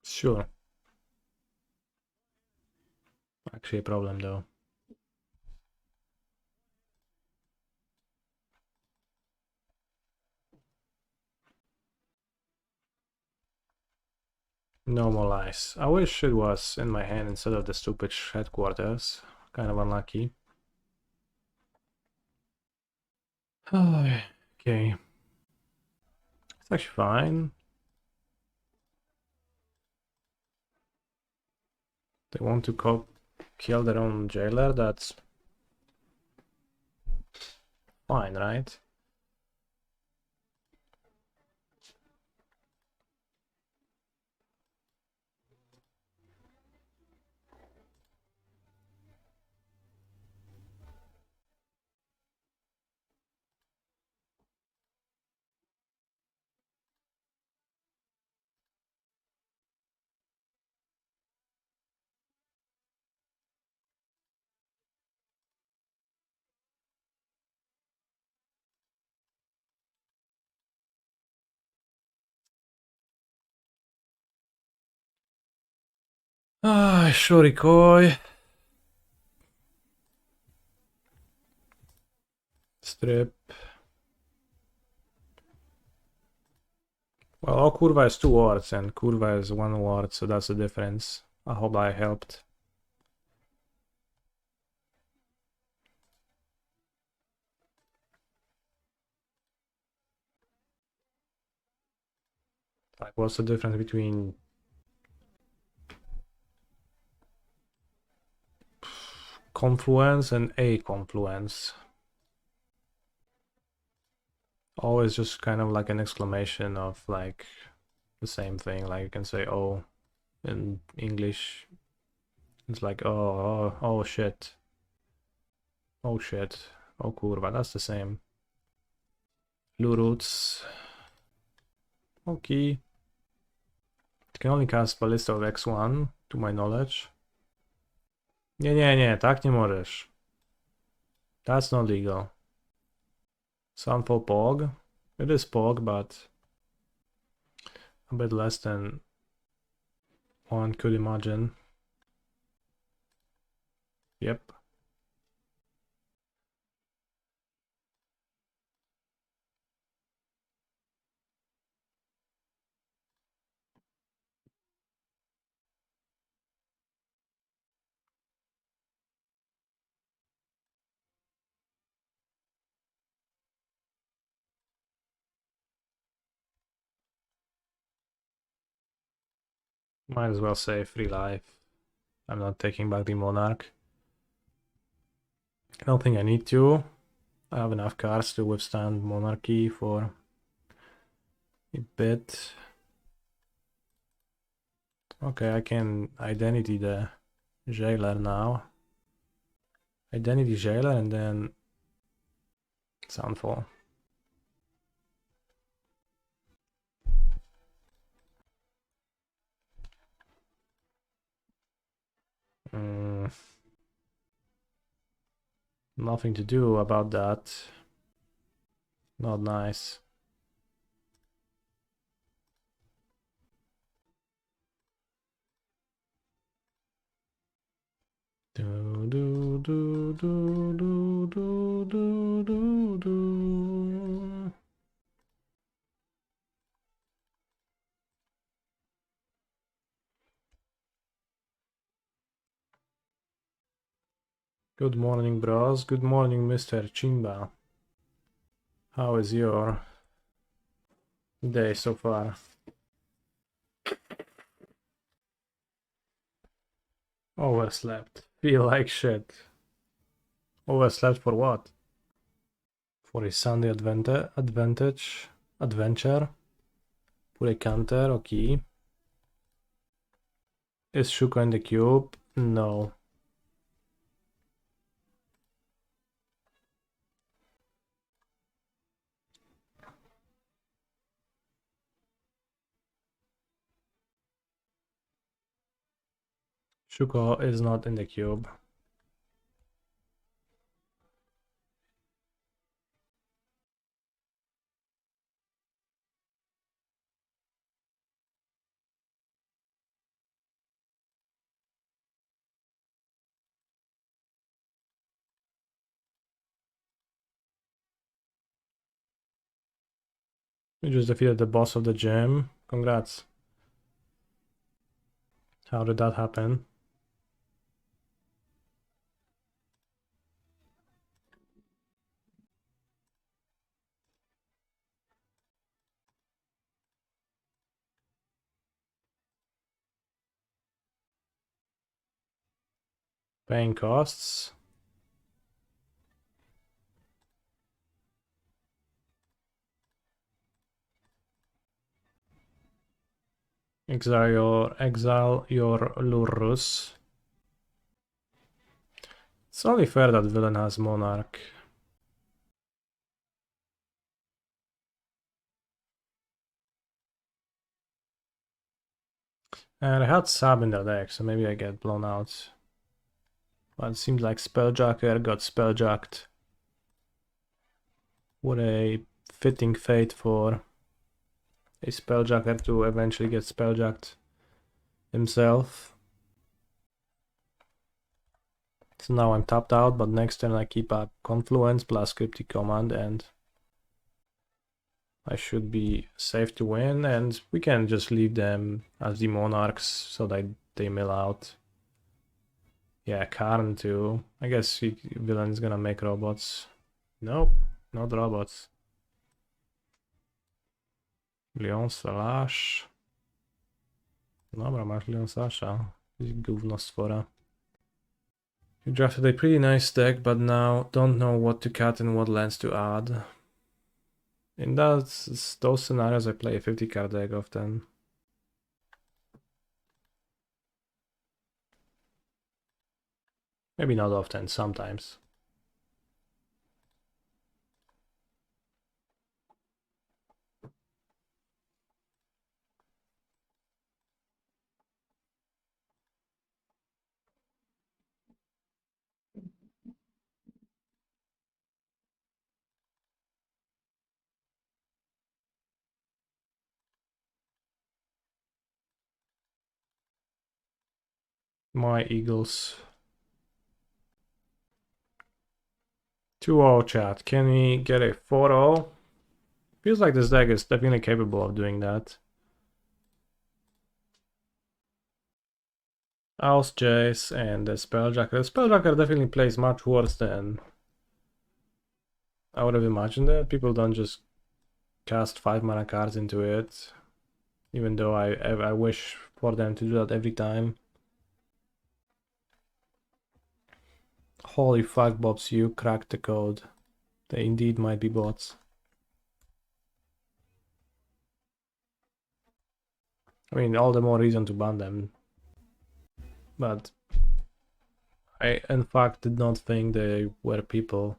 Sure. Actually a problem though. No more lies. I wish it was in my hand instead of the stupid headquarters. Kind of unlucky. Okay. It's actually fine. They want to kill their own jailer, that's fine, right? Ah, Shorikoi. Strip. Well, all Kurva is 2 wards and Kurva is 1 ward, so that's the difference. I hope I helped. Like, what's the difference between confluence and a confluence? Always just kind of like an exclamation of like the same thing. Like you can say "oh" in English. It's like oh shit, oh shit, oh kurwa. That's the same. Blue roots. Okay. It can only cast Ballista of X1, to my knowledge. Nie, tak nie możesz. That's not legal. Sample Pog. It is Pog, but a bit less than one could imagine. Yep. Might as well say free life. I'm not taking back the Monarch. I don't think I need to. I have enough cards to withstand Monarchy for a bit. Okay, I can identity the jailer now. Identity jailer and then Soundfall. Nothing to do about that. Not nice. Do do do do do do do do do. Good morning, bros. Good morning, Mr. Chimba. How is your day so far? Overslept. Feel like shit. Overslept for what? For a Sunday adventure. Put a counter, okay. Is Shuka in the cube? No. Shuka is not in the cube. You just defeated the boss of the gym. Congrats. How did that happen? Paying costs. Exile your Lurrus. It's only fair that villain has Monarch. And I had Sab in the deck, so maybe I get blown out. But it seems like Spelljacker got spelljacked. What a fitting fate for a Spelljacker to eventually get spelljacked himself. So now I'm tapped out, but next turn I keep up Confluence plus Cryptic Command and I should be safe to win, and we can just leave them as the Monarchs so that they mill out. Yeah, Karn too. I guess villain is gonna make robots. Nope, not robots. Leon Slash. Dobra, masz Leon Slasha. Gówno stwora. You drafted a pretty nice deck, but now don't know what to cut and what lands to add. In those scenarios, I play a 50 card deck often. Maybe not often, sometimes. My Eagles. 2-0 chat. Can we get a 4-0? Feels like this deck is definitely capable of doing that. House Jace and the Spelljacker. The Spelljacker definitely plays much worse than I would have imagined it. People don't just cast 5 mana cards into it. Even though I wish for them to do that every time. Holy fuck, Bobs, you cracked the code. They indeed might be bots. I mean, all the more reason to ban them. But I, in fact, did not think they were people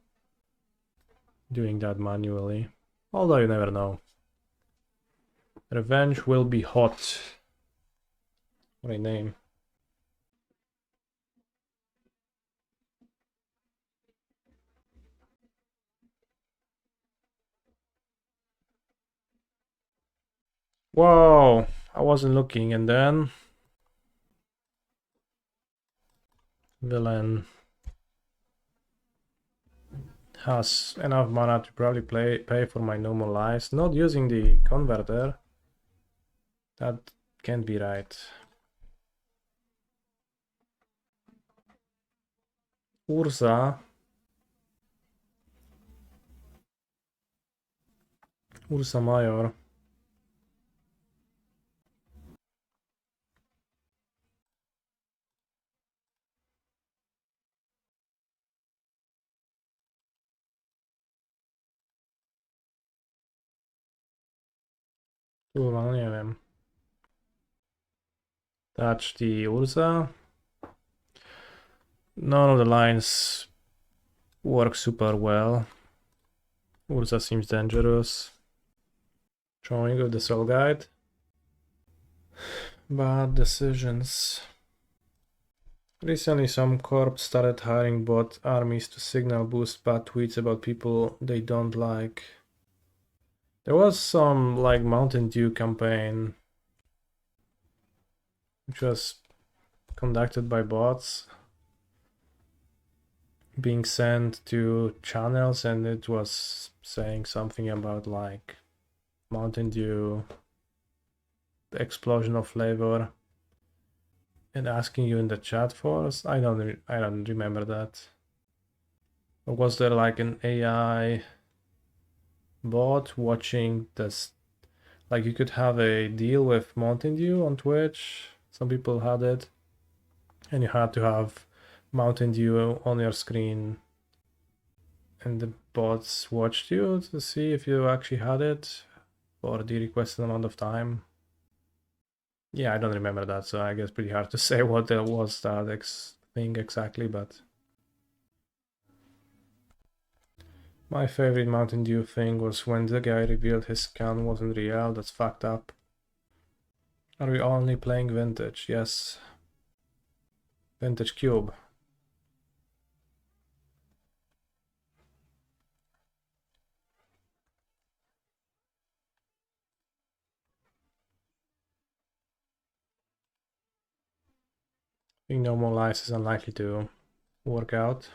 doing that manually. Although you never know. Revenge will be hot. What a name. Whoa! I wasn't looking, and then... Villain has enough mana to probably pay for my normal lives. Not using the converter. That can't be right. Ursa Major. Kurwa, nie wiem. Touch the Ursa. None of the lines work super well. Ursa seems dangerous. Drawing of the Soul Guide. Bad decisions. Recently, some corps started hiring bot armies to signal boost bad tweets about people they don't like. There was some like Mountain Dew campaign which was conducted by bots being sent to channels, and it was saying something about like Mountain Dew, the explosion of flavor, and asking you in the chat for us. I don't remember that. Or was there like an AI bot watching this? Like you could have a deal with Mountain Dew on Twitch. Some people had it, and you had to have Mountain Dew on your screen, and the bots watched you to see if you actually had it for the requested amount of time. Yeah, I don't remember that, so I guess pretty hard to say what there was that thing exactly, but my favorite Mountain Dew thing was when the guy revealed his scan wasn't real. That's fucked up. Are we only playing Vintage? Yes. Vintage Cube. I think No More Lives is unlikely to work out.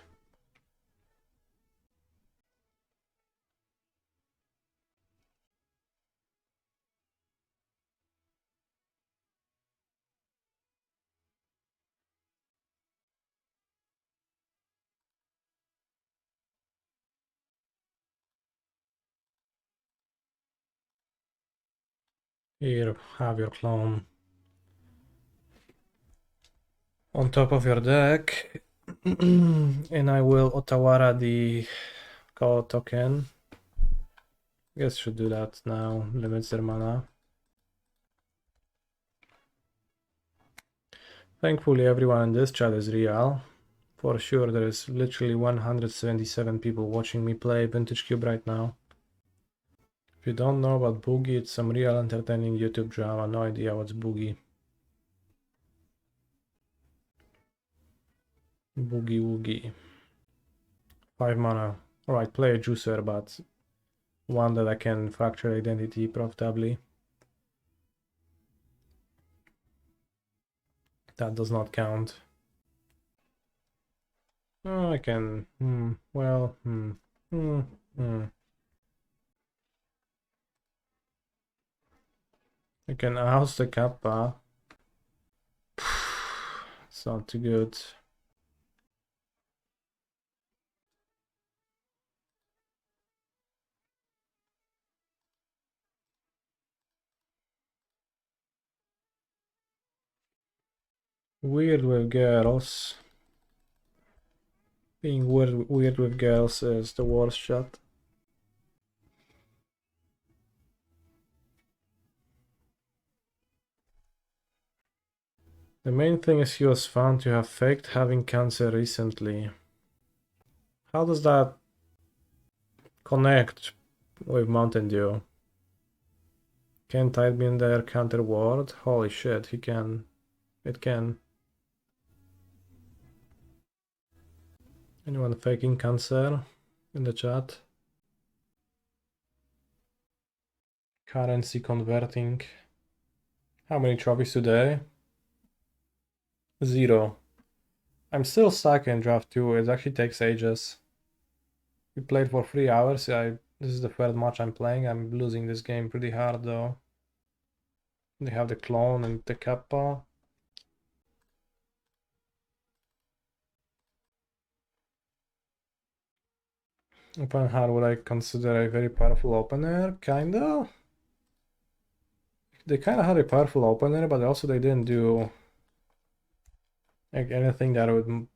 Here, have your clone on top of your deck. And I will Otawara the call token. Guess should do that now. Limits their mana. Thankfully, everyone in this chat is real. For sure, there is literally 177 people watching me play Vintage Cube right now. If you don't know about Boogie, it's some real entertaining YouTube drama. No idea what's Boogie. Boogie Woogie. 5 mana. Alright, play a juicer, but one that I can fracture identity profitably. That does not count. Oh, I can. Well. I can oust the Kappa. It's not too good. Weird with girls. Being weird with girls is the worst shot. The main thing is he was found to have faked having cancer recently. How does that connect with Mountain Dew? Can Tide be in their counter ward? Holy shit, he can. It can. Anyone faking cancer in the chat? Currency converting. How many trophies today? 0. I'm still stuck in draft 2. It actually takes ages. We played for 3 hours. This is the third match I'm playing. I'm losing this game pretty hard though. They have the clone and the Kappa. Open hard would I consider a very powerful opener? Kinda. They kinda had a powerful opener, but also they didn't do like anything that would.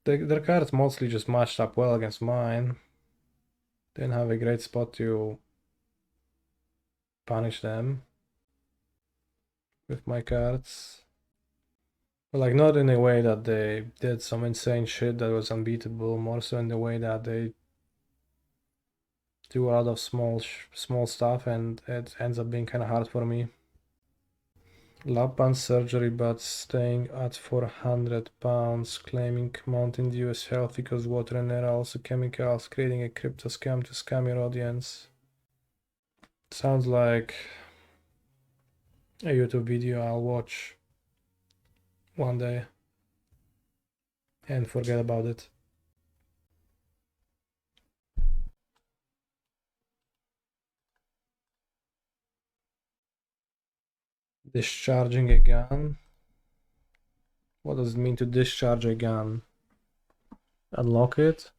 Their cards mostly just matched up well against mine. Didn't have a great spot to punish them with my cards. But like not in a way that they did some insane shit that was unbeatable, more so in the way that they do a lot of small stuff and it ends up being kind of hard for me. Lap band surgery but staying at 400 pounds, claiming Mountain Dew is healthy because water and air are also chemicals, creating a crypto scam to scam your audience. Sounds like a YouTube video I'll watch one day and forget about it. Discharging a gun. What does it mean to discharge a gun? Unlock it.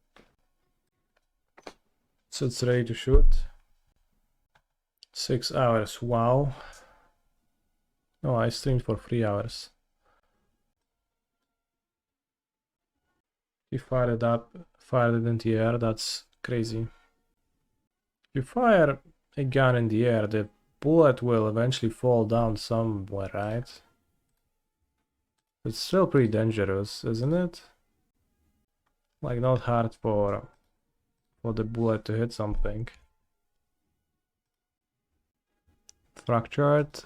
So it's ready to shoot. 6 hours. Wow. Oh, I streamed for 3 hours. You fired it up, fired it into the air. That's crazy. If you fire a gun in the air, the bullet will eventually fall down somewhere, right? It's still pretty dangerous, isn't it? Like not hard for the bullet to hit something. Fractured.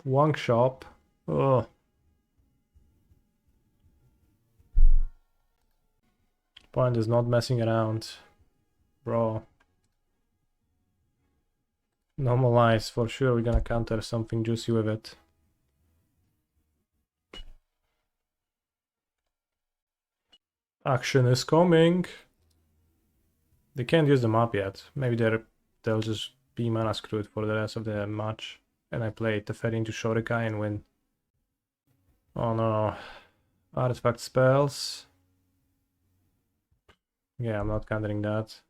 Wong shop. Oh. Point is not messing around, bro. Normalize, for sure we're gonna counter something juicy with it. Action is coming. They can't use the map yet. Maybe they'll just be mana screwed for the rest of the match. And I play Teferi into Shurikai and win. Oh no. Artifact spells. Yeah, I'm not countering that.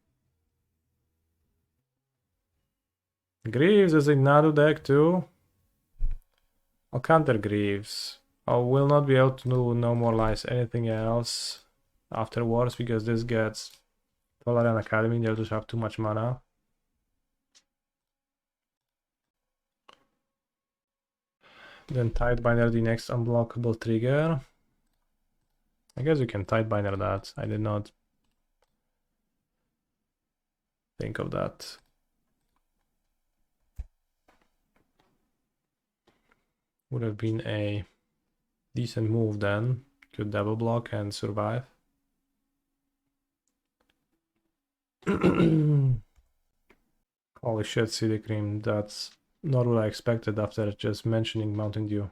Greaves is a Nadu deck too. I'll counter Greaves. I will not be able to normalize anything else afterwards because this gets Valerian Academy. They'll just have too much mana. Then Tidebinder the next unblockable trigger. I guess you can Tidebinder that. I did not think of that. Would have been a decent move then. Could double block and survive. Holy shit, CD Cream. That's not what I expected after just mentioning Mountain Dew.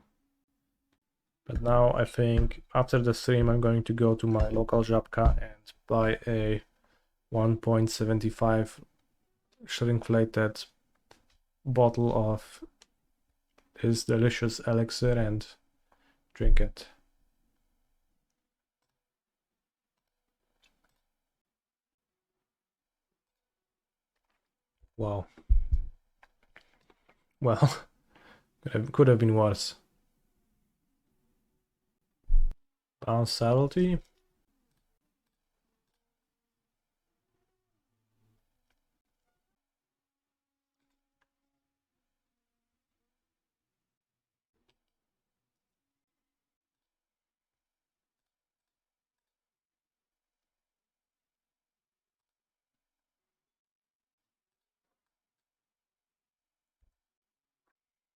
But now I think after the stream I'm going to go to my local Żabka and buy a 1.75 shrinkflated bottle of his delicious elixir and drink it. Wow. Well, could have been worse. Bounce subtlety.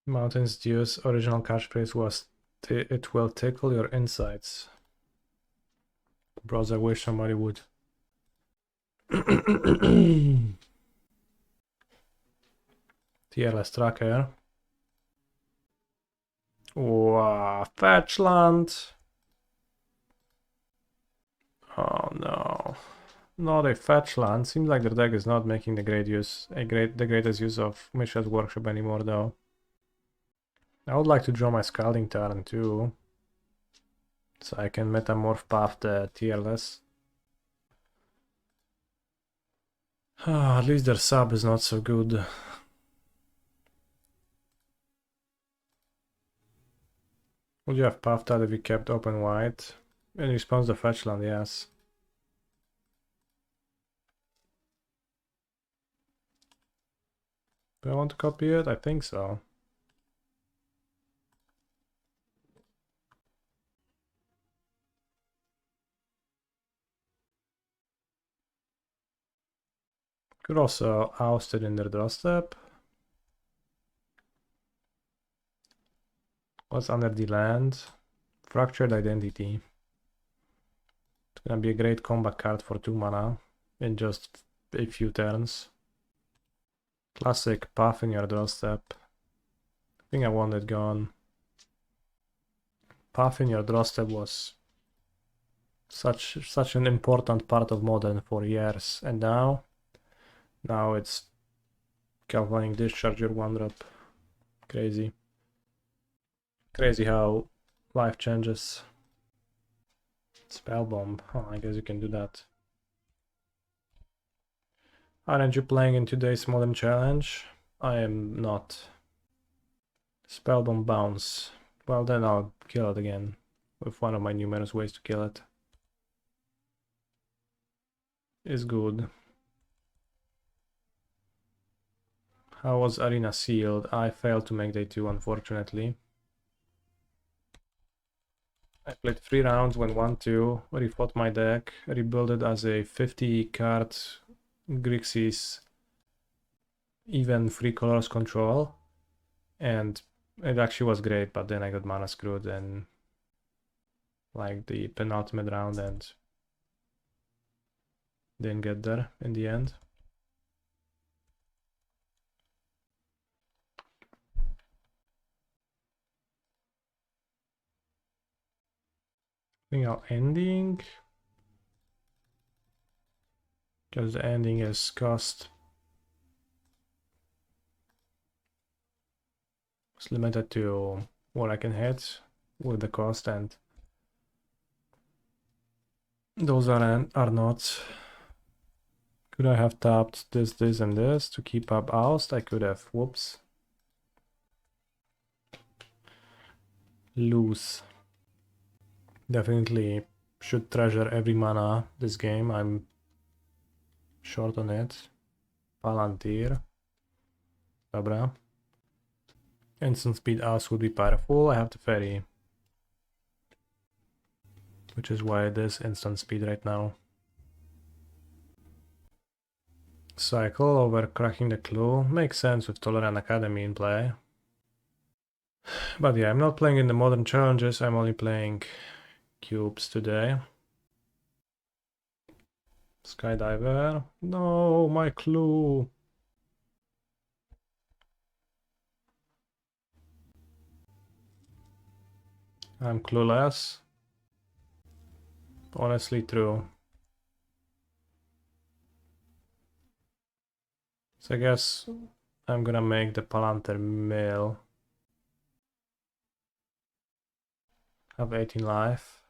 Mountain's Dew's original catchphrase was it will tickle your insides. Bros, I wish somebody would. TLS tracker. Wow, Fetchland. Oh no. Not a Fetchland. Seems like their deck is not making the greatest use of Mishra's Workshop anymore though. I would like to draw my Scalding Tarn too. So I can metamorph path the TLS. At least their sub is not so good. Would you have path that if you kept open wide? In response to Fetchland, yes. Do I want to copy it? I think so. Could also oust it in their doorstep. What's under the land? Fractured Identity. It's gonna be a great combat card for 2 mana in just a few turns. Classic path in your doorstep. I think I want it gone. Path in your doorstep was such an important part of Modern for years, and now it's Galvanic Discharge your 1-drop. Crazy. Crazy how life changes. Spell Bomb. Oh, I guess you can do that. Aren't you playing in today's Modern Challenge? I am not. Spell Bomb Bounce. Well, then I'll kill it again with one of my numerous ways to kill it. Is good. How was Arena sealed? I failed to make day 2, unfortunately. I played 3 rounds, went 1-2, refought my deck, rebuilt it as a 50 card Grixis even 3 colors control, and it actually was great, but then I got mana screwed in like the penultimate round and didn't get there in the end. I think I'll ending, because the ending is cost. It's limited to what I can hit with the cost, and those are not. Could I have tapped this, and this to keep up oust? I could have. Whoops. Lose. Definitely should treasure every mana this game. I'm short on it. Palantir. Dobra. Instant speed oust would be powerful. I have the ferry, which is why it is instant speed right now. Cycle over cracking the clue. Makes sense with Tolerant Academy in play. But yeah, I'm not playing in the Modern Challenges. I'm only playing cubes today. Skydiver. No, my clue. I'm clueless. Honestly true. So I guess I'm gonna make the Palantir mill. Have 18 life.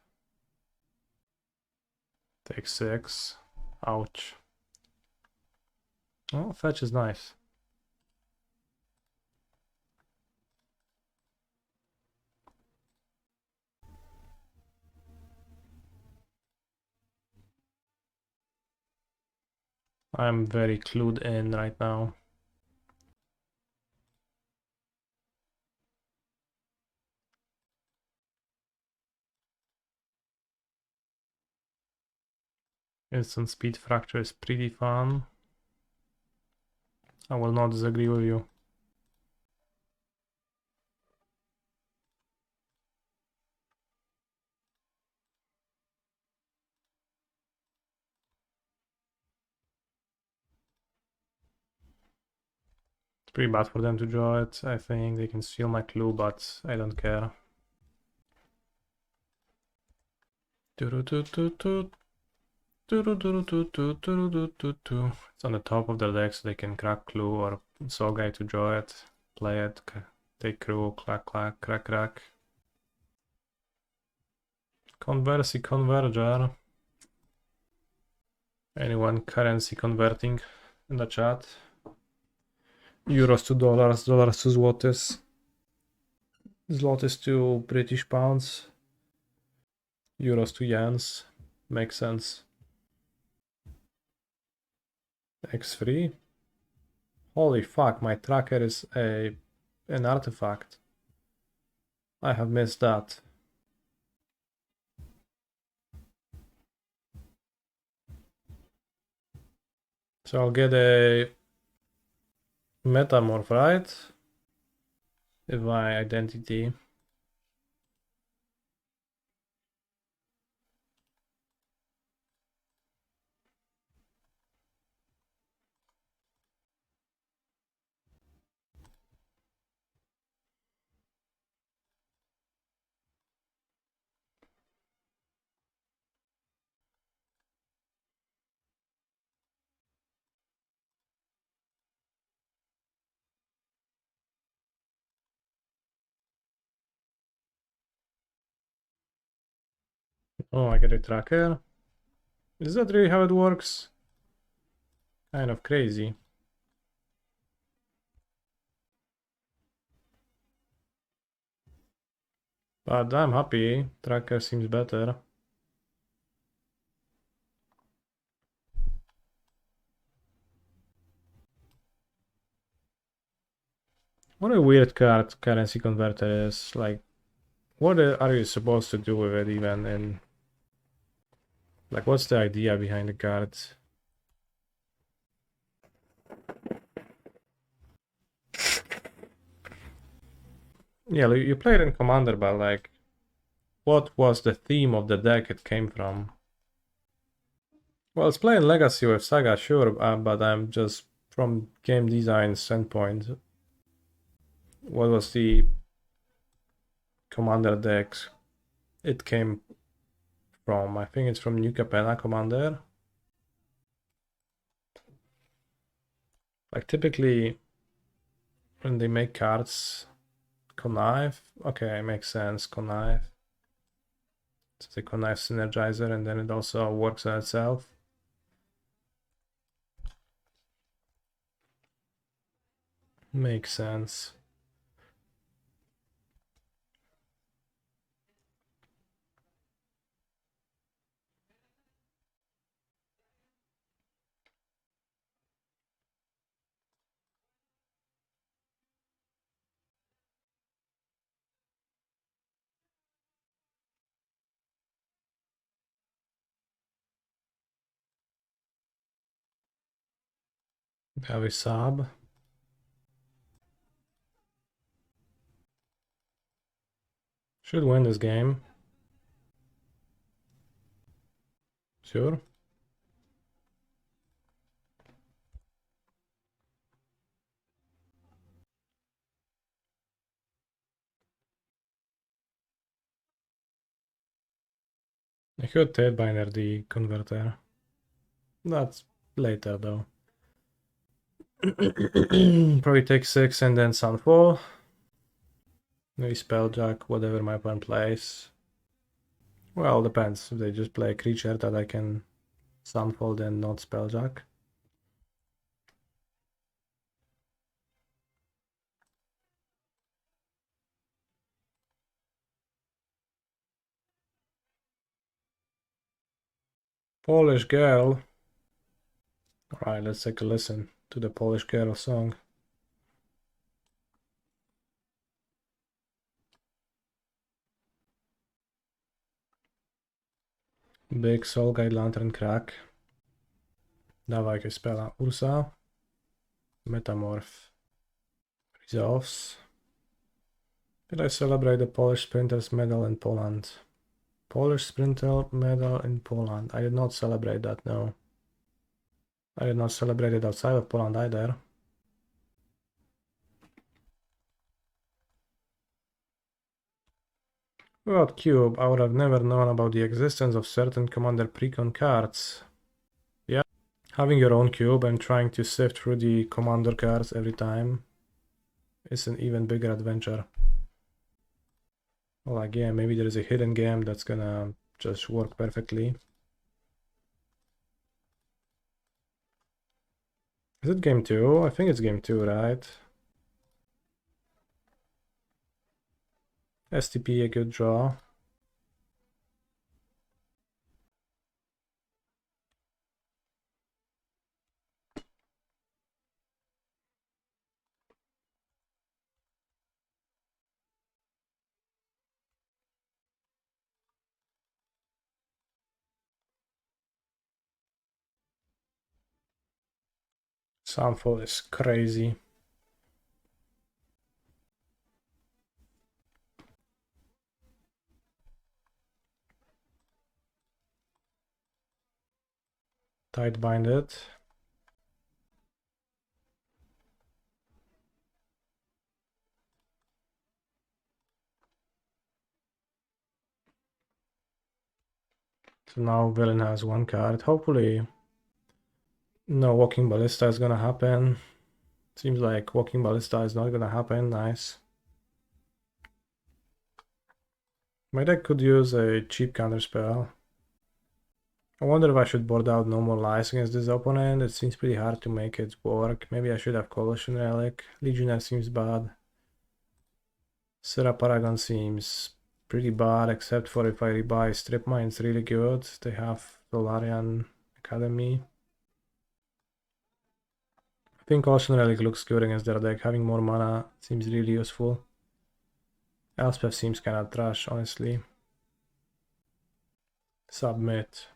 Take 6. Ouch. Oh, fetch is nice. I'm very clued in right now. Instant speed fracture is pretty fun. I will not disagree with you. It's pretty bad for them to draw it. I think they can steal my clue, but I don't care. It's on the top of their deck, so they can crack clue or saw guy to draw it, play it, take crew, clack clack, crack crack. Conversi converger. Anyone currency converting in the chat? Euros to dollars, dollars to zlotys, zlotys to British pounds, euros to yens. Makes sense. X3. Holy fuck, my tracker is an artifact. I have missed that. So I'll get a metamorph, right? If my identity. Oh, I get a tracker. Is that really how it works? Kind of crazy. But I'm happy. Tracker seems better. What a weird card currency converter is. Like, what are you supposed to do with it even? And like, what's the idea behind the card? Yeah, you played in Commander, but like, what was the theme of the deck it came from? Well, it's playing Legacy with Saga, sure, but I'm just from game design standpoint. What was the Commander deck it came from? I think it's from New Capenna Commander. Like typically when they make cards, connive. Okay, makes sense. Connive. It's the connive synergizer, and then it also works on itself. Makes sense. Have a sub. Should win this game. Sure. I could take binary the converter. That's later though. Probably take 6 and then Sunfall. Maybe Spelljack, whatever my opponent plays. Well, depends. If they just play a creature that I can Sunfall, then not Spelljack. Polish Girl. Alright, let's take a listen to the Polish Girl song. Big Soul Guide Lantern Crack. Dawaj jakieś spela. Ursa. Metamorph. Resolves. Did I celebrate the Polish Sprinters Medal in Poland? Polish Sprinter Medal in Poland. I did not celebrate that, no. I did not celebrate it outside of Poland either. Without Cube, I would have never known about the existence of certain Commander Precon cards. Yeah, having your own cube and trying to sift through the Commander cards every time is an even bigger adventure. Well, again, maybe there is a hidden game that's gonna just work perfectly. Is it game 2? I think it's game 2, right? STP, a good draw. Sample is crazy. Tight bind it. So now villain has one card. Hopefully no Walking Ballista is gonna happen. Seems like Walking Ballista is not gonna happen. Nice. My deck could use a cheap counter spell. I wonder if I should board out No More Lies against this opponent. It seems pretty hard to make it work. Maybe I should have Collision Relic. Legionnaire seems bad. Serra Paragon seems pretty bad, except for if I rebuy Strip Mine, it's really good. They have Solarian Academy. I think Collision Relic looks good against their deck. Having more mana seems really useful. Elspeth seems kinda trash, honestly. Submit.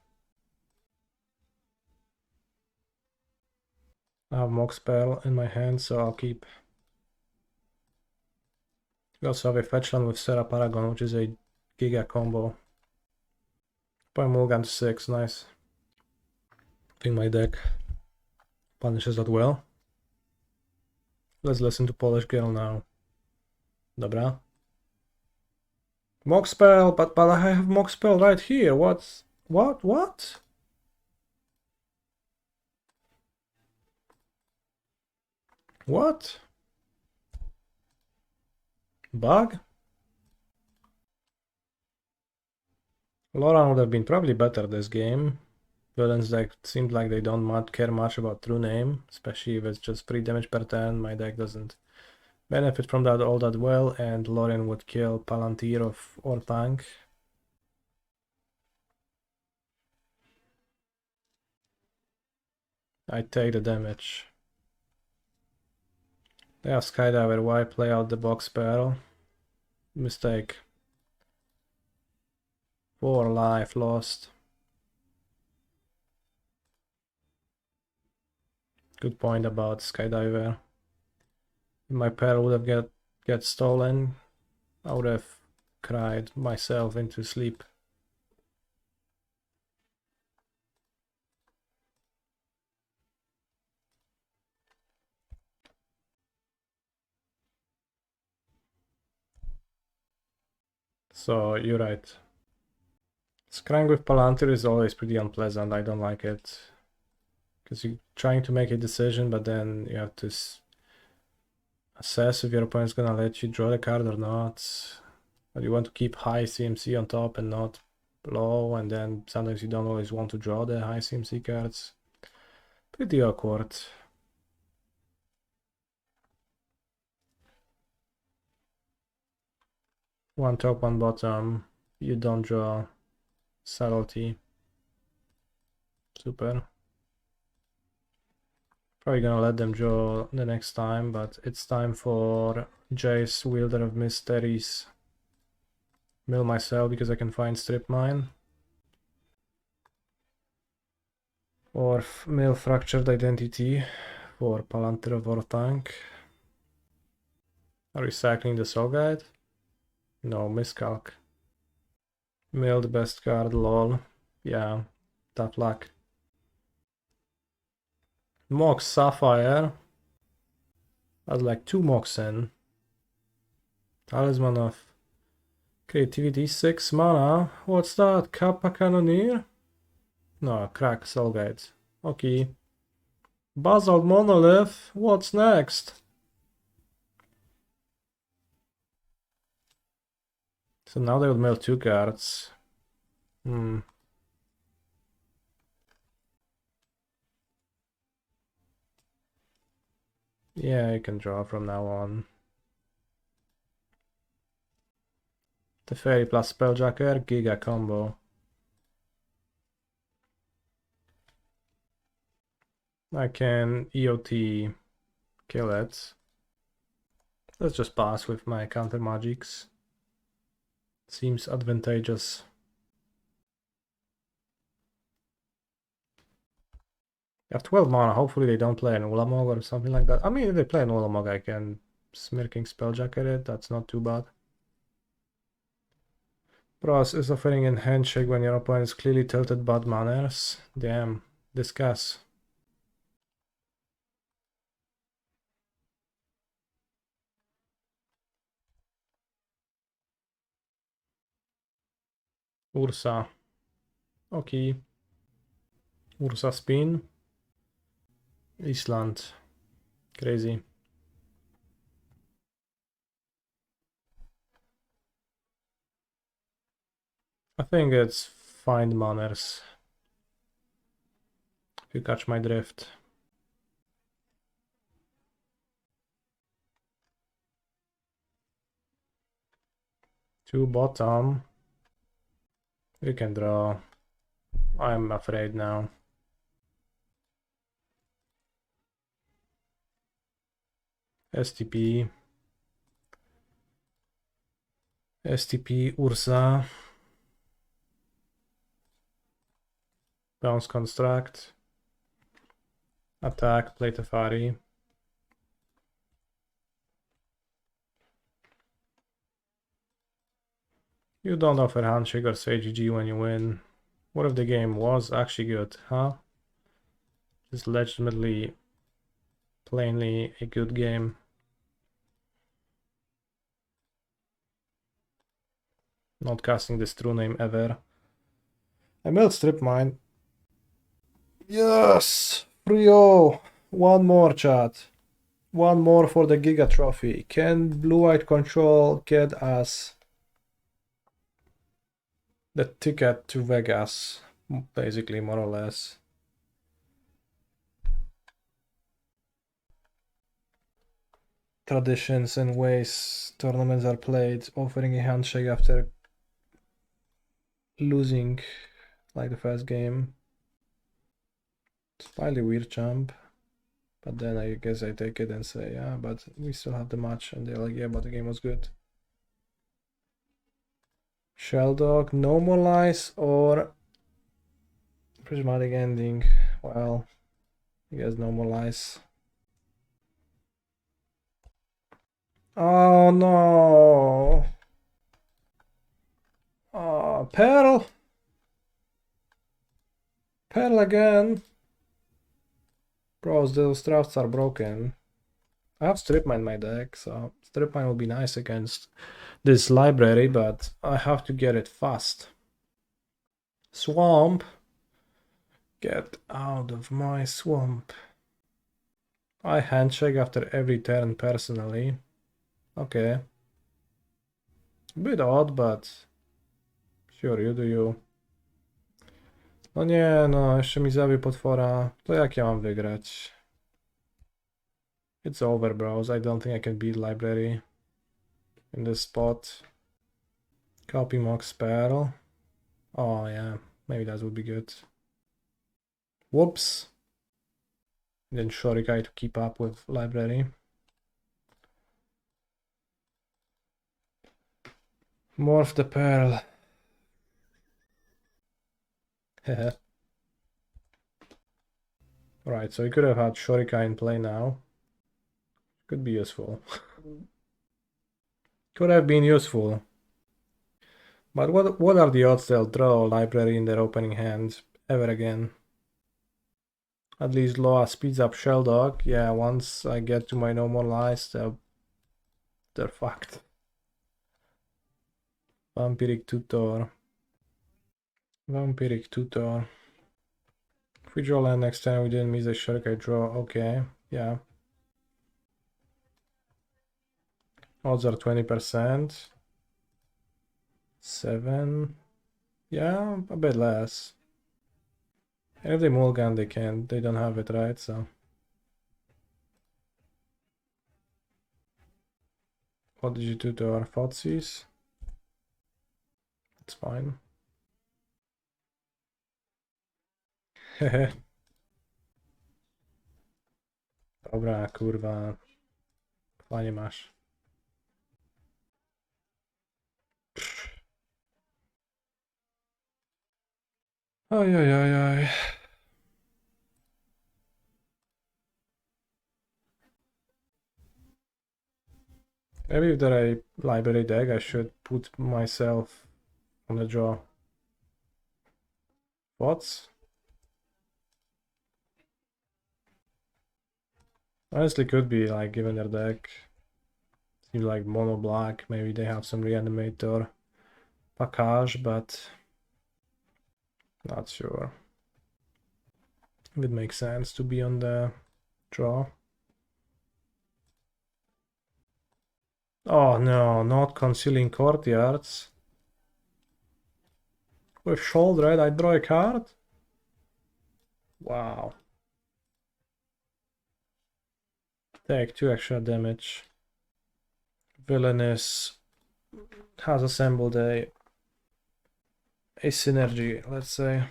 I have Mock Spell in my hand, so I'll keep. We also have a fetch land with Serra Paragon, which is a Giga combo. By Mulligan to 6, nice. I think my deck punishes that well. Let's listen to Polish Girl now. Dobra. Mock Spell, but I have Mock Spell right here. What? What? What? Bug? Loran would have been probably better this game. Villains deck seemed like they don't care much about true name, especially if it's just 3 damage per turn. My deck doesn't benefit from that all that well, and Lorien would kill Palantir or Tank. I take the damage. They have Skydiver, why play out the box spell? Mistake. 4 life lost. Good point about Skydiver. If my pair would have get stolen, I would have cried myself into sleep. So you're right. Scrying with Palantir is always pretty unpleasant. I don't like it. Because you're trying to make a decision, but then you have to assess if your opponent's gonna let you draw the card or not. But you want to keep high CMC on top and not low, and then sometimes you don't always want to draw the high CMC cards. Pretty awkward. One top, one bottom. You don't draw. Subtlety. Super. Probably gonna let them draw the next time, but it's time for Jace, Wielder of Mysteries. Mill myself because I can find Strip Mine. Or mill Fractured Identity for Palantir of Orthanc. Are we cycling the Soul Guide? No, miscalc. Milled best card, lol. Yeah, tough luck. Mox Sapphire. That's like 2 Mox in. Talisman of Creativity, 6 mana. What's that? Kappa Cannoneer? No, crack Soul Guide. Okay. Basalt Monolith. What's next? So now they would mill 2 cards. Yeah, you can draw from now on. Teferi plus Spelljacker, Giga combo. I can EOT kill it. Let's just pass with my counter magics. Seems advantageous. I have 12 mana, hopefully they don't play an Ulamog or something like that. I mean, if they play an Ulamog, I can Smirking Spelljacker it, that's not too bad. Pros is offering in Handshake when your opponent is clearly tilted bad manners. Damn, discuss. Ursa. Okay. Ursa spin. Island. Crazy. I think it's find manners. If you catch my drift. Two bottom. You can draw. I'm afraid now. STP. STP Ursa. Bounce construct. Attack, play Tefari. You don't offer Handshake or say GG when you win. What if the game was actually good, huh? Just legitimately, plainly a good game. Not casting this true name ever. I milled Strip Mine. Yes! 3-0! One more, chat. One more for the Giga Trophy. Can Blue-White Control get us the ticket to Vegas? Basically, more or less. Traditions and ways tournaments are played, offering a handshake after losing like the first game. Slightly weird jump, but then I guess I take it and say, yeah, but we still have the match, and they're like, yeah, but the game was good. Shelldog, no more lies or prismatic ending. Well, I guess no more lies. Oh no! Oh, Pearl! Pearl again! Bros, those drafts are broken. I have Strip Mine in my deck, so Strip Mine will be nice against this library, but I have to get it fast. Swamp! Get out of my swamp. I handshake after every turn personally. Okay. A bit odd, but... Sure, you do you. No nie, no, jeszcze mi zabił potwora. To jak ja mam wygrać? It's over, bros. I don't think I can beat library in this spot. Copy mock spell. Oh yeah, maybe that would be good. Whoops. Didn't Shurikai to keep up with library. Morph the pearl. Heh. Right, so we could have had Shurikai in play now. Could be useful. Could have been useful. But what are the odds they'll draw library in their opening hand ever again? At least Loa speeds up Shelldog. Yeah, once I get to my no more lies, they're fucked. Vampiric Tutor. Vampiric Tutor. If we draw land next time, we didn't miss a Shurikai draw. Okay, yeah. Odds are 20%. 7. Yeah, a bit less. And if they mulligan, they can't. They don't have it, right? So. What did you do to our Fotsies? It's fine. Hehe. Dobra, kurwa. Fajnie masz. Oj. Maybe if they're a library deck, I should put myself on the draw. What? Honestly, could be like given their deck. Seems like mono black. Maybe they have some reanimator package, but not sure. It would make sense to be on the draw. Oh no, not concealing courtyards. With shoulder, I draw a card? Wow. Take 2 extra damage. Villainous has assembled a synergy, let's say.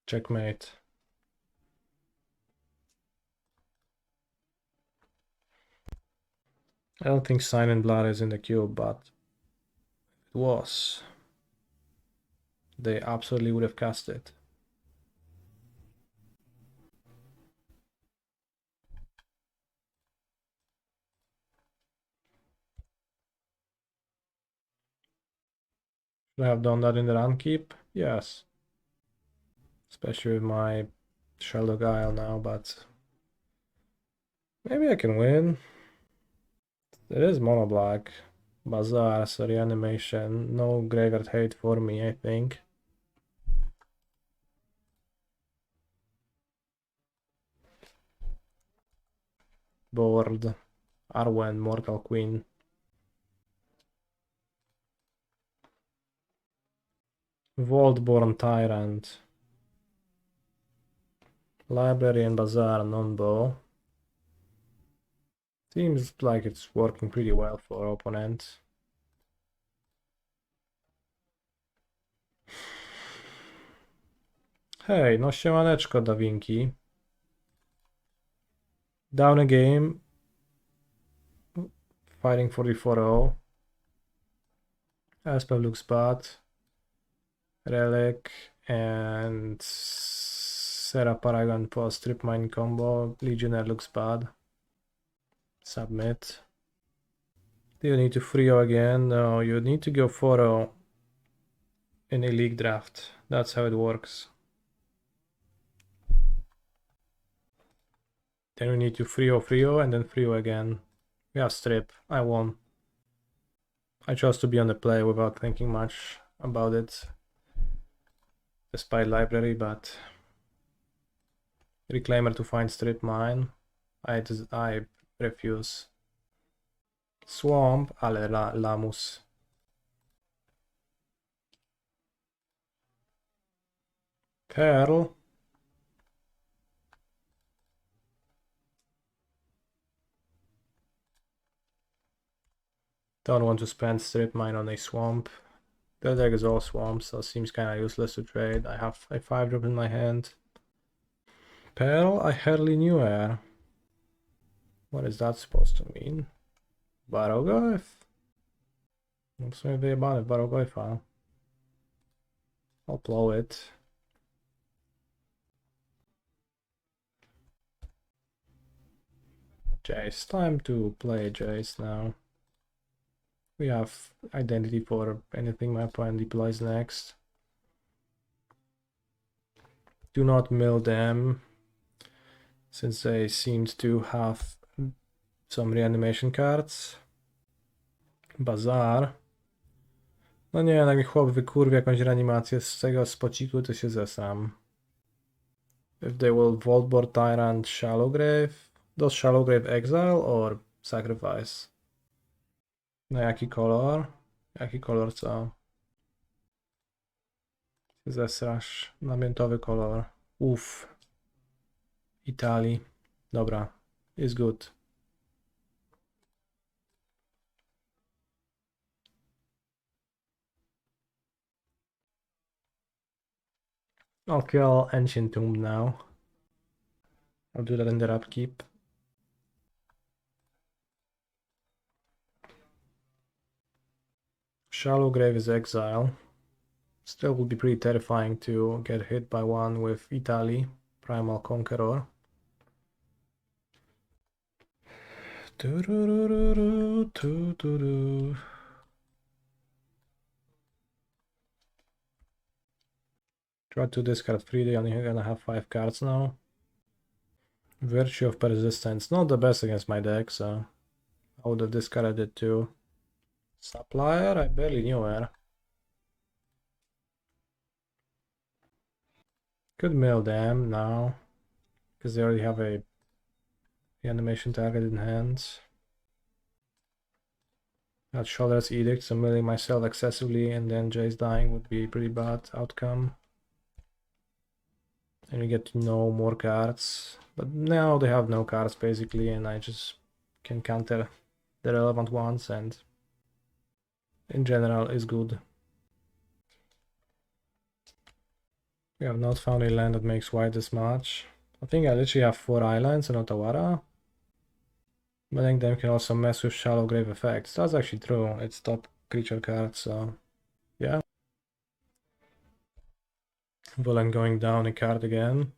Checkmate. I don't think Sign and Blood is in the queue, but it was. They absolutely would have cast it. Should I have done that in the run keep? Yes. Especially with my Shelldog Isle now, but maybe I can win. It is mono black. Bazaar, so reanimation. No graveyard hate for me, I think. Board. Arwen, Mortal Queen. Vaultborn Tyrant. Library and Bazaar, non-bow. Seems like it's working pretty well for opponents. Hej, no siemaneczko, Dawinki. Down a game. Fighting for the 4-0. Elspeth looks bad. Relic and Serra Paragon post Strip Mine combo. Legionnaire looks bad. Submit. Do you need to 3-0 again? No, you need to go 4-0 in a league draft. That's how it works. Then we need to 3-0 and then 3-0 again. We have strip. I won. I chose to be on the play without thinking much about it. Despite library, but reclaimer to find strip mine. I refuse. Swamp, ale lamus. Pearl. Don't want to spend strip mine on a swamp. The deck is all swamps, so it seems kinda useless to trade. I have a 5-drop in my hand. Pearl, I hardly knew her. What is that supposed to mean? Baroglyph? Nem tudom, hogy van baroglyph-a. I'll blow it. Jace, time to play Jace now. We have identity for anything my opponent deploys next. Do not mill them, since they seemed to have some reanimation cards. Bazar. No nie, jak mi chłop wykurwi jakąś reanimację z tego spociku, to się zesam. If they will Vaultboard Tyrant Shallowgrave, does Shallowgrave exile or sacrifice? Na jaki kolor? Jaki kolor co? Zesrasz. Namiętowy kolor. Uff. Italii. Dobra. Is good. I'll kill Ancient Tomb now. I'll do that in their upkeep. Shallow Grave is exile. Still would be pretty terrifying to get hit by one with Italy, Primal Conqueror. Try to discard 3, they only gonna have 5 cards now. Virtue of Persistence, not the best against my deck, so I would have discarded it too. Supplier, I barely knew her. Could mill them now, because they already have a animation target in hand. Got Shudder's Edict, so milling myself excessively and then Jace dying would be a pretty bad outcome. And we get to know more cards. But now they have no cards basically, and I just can counter the relevant ones, and in general is good. We have not found a land that makes white this much. I think I literally have 4 islands and Otawara. Milling them can also mess with Shallow Grave effects. That's actually true. It's top creature card, so yeah. Volen going down a card again.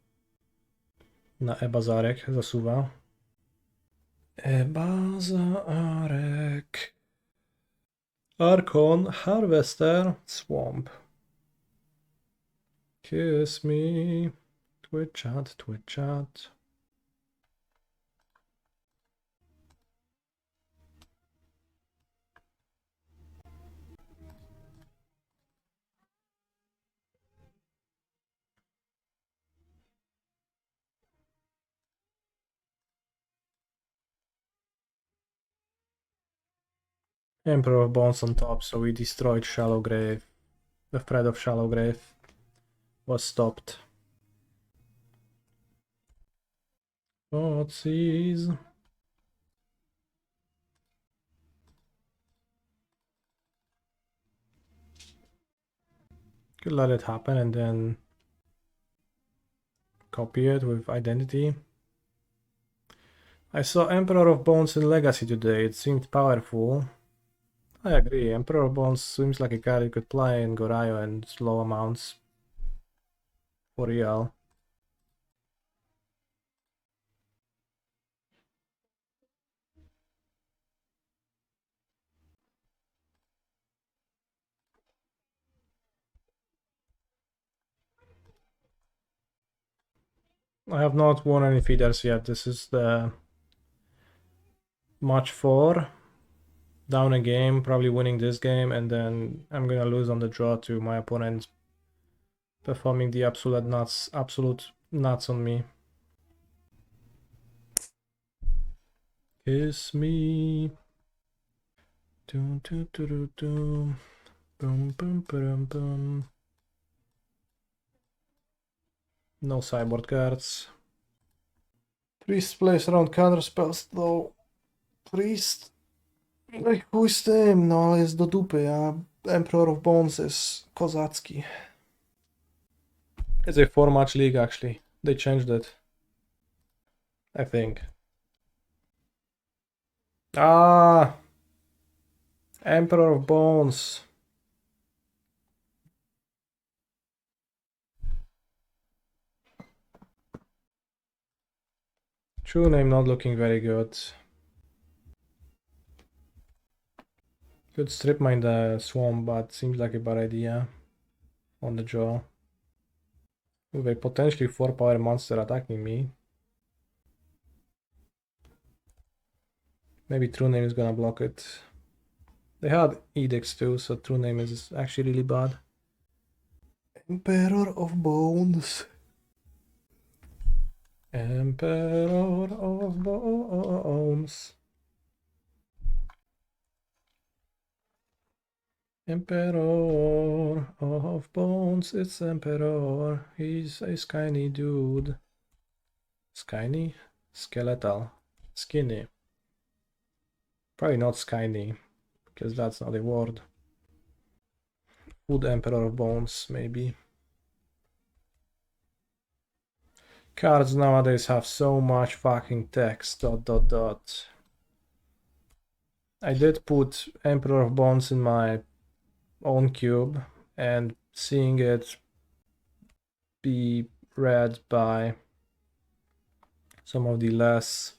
Na Ebazarek zasuwa. Ebazarek. Archon, Harvester, Swamp. Kiss me. Twitch chat, Twitch chat. Emperor of Bones on top, so we destroyed Shallow Grave. The threat of Shallow Grave was stopped. Thoughtseize. Could let it happen and then copy it with identity. I saw Emperor of Bones in Legacy today, it seemed powerful. I agree, Emperor of Bones seems like a card you could play in Gorayo in slow amounts. For real. I have not won any feeders yet. This is the match 4. Down a game, probably winning this game, and then I'm gonna lose on the draw to my opponent performing the absolute nuts on me. Kiss me. Boom, boom, boom, boom, boom, boom. No sideboard cards. Priest plays around counter spells though. Priest. Ej, chuj z tym, no ale jest do dupy, a Emperor of Bones jest kozacki. It's a 4-match league actually. They changed it. I think. Ah! Emperor of Bones. True name not looking very good. Could strip mine the swamp, but seems like a bad idea on the draw. With a potentially 4-power monster attacking me. Maybe True Name is gonna block it. They had Edicts too, so True Name is actually really bad. Emperor of Bones. Emperor of Bones. Emperor of Bones, it's Emperor. He's a skinny dude. Skinny? Skeletal. Skinny. Probably not skinny, because that's not a word. Food Emperor of Bones, maybe. Cards nowadays have so much fucking text, ... I did put Emperor of Bones in my own cube, and seeing it be read by some of the less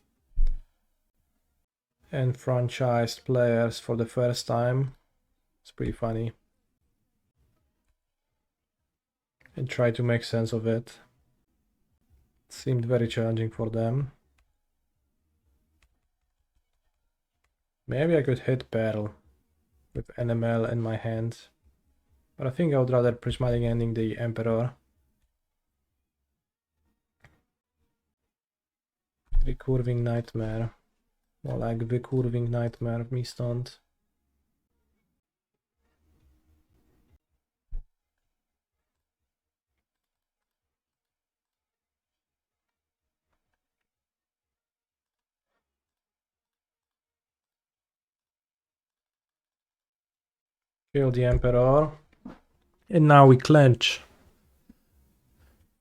enfranchised players for the first time, it's pretty funny. And try to make sense of it. It seemed very challenging for them. Maybe I could hit Peril with NML in my hand, but I think I would rather Prismatic Ending the Emperor. Recurving Nightmare. More like Recurving Nightmare, me stunned. Kill the Emperor. And now we clench.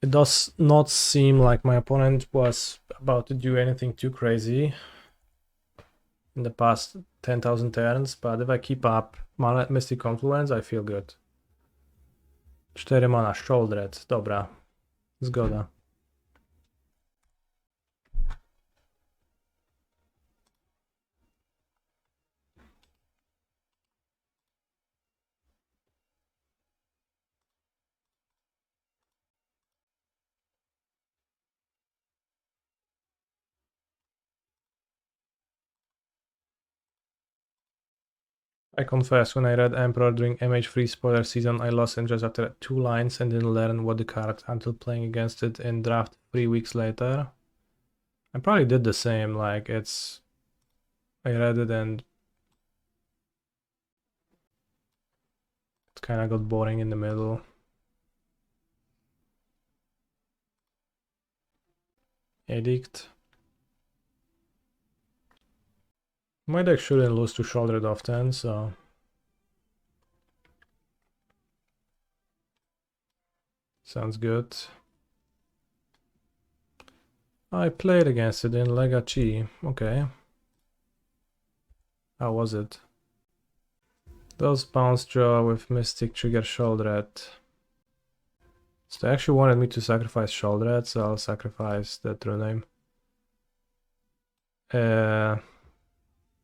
It does not seem like my opponent was about to do anything too crazy in the past 10,000 turns, but if I keep up Mystic Confluence, I feel good. 4 mana, Shouldered, dobra, zgoda. I confess, when I read Emperor during MH3 spoiler season, I lost interest after 2 lines and didn't learn what the card until playing against it in draft 3 weeks later. I probably did the same, like I read it and it kinda got boring in the middle. Edict. My deck shouldn't lose to Shouldered often, so... Sounds good. I played against it in Legacy, okay. How was it? Those bounce draw with Mystic trigger Shouldered. So they actually wanted me to sacrifice Shouldered, so I'll sacrifice the True Name.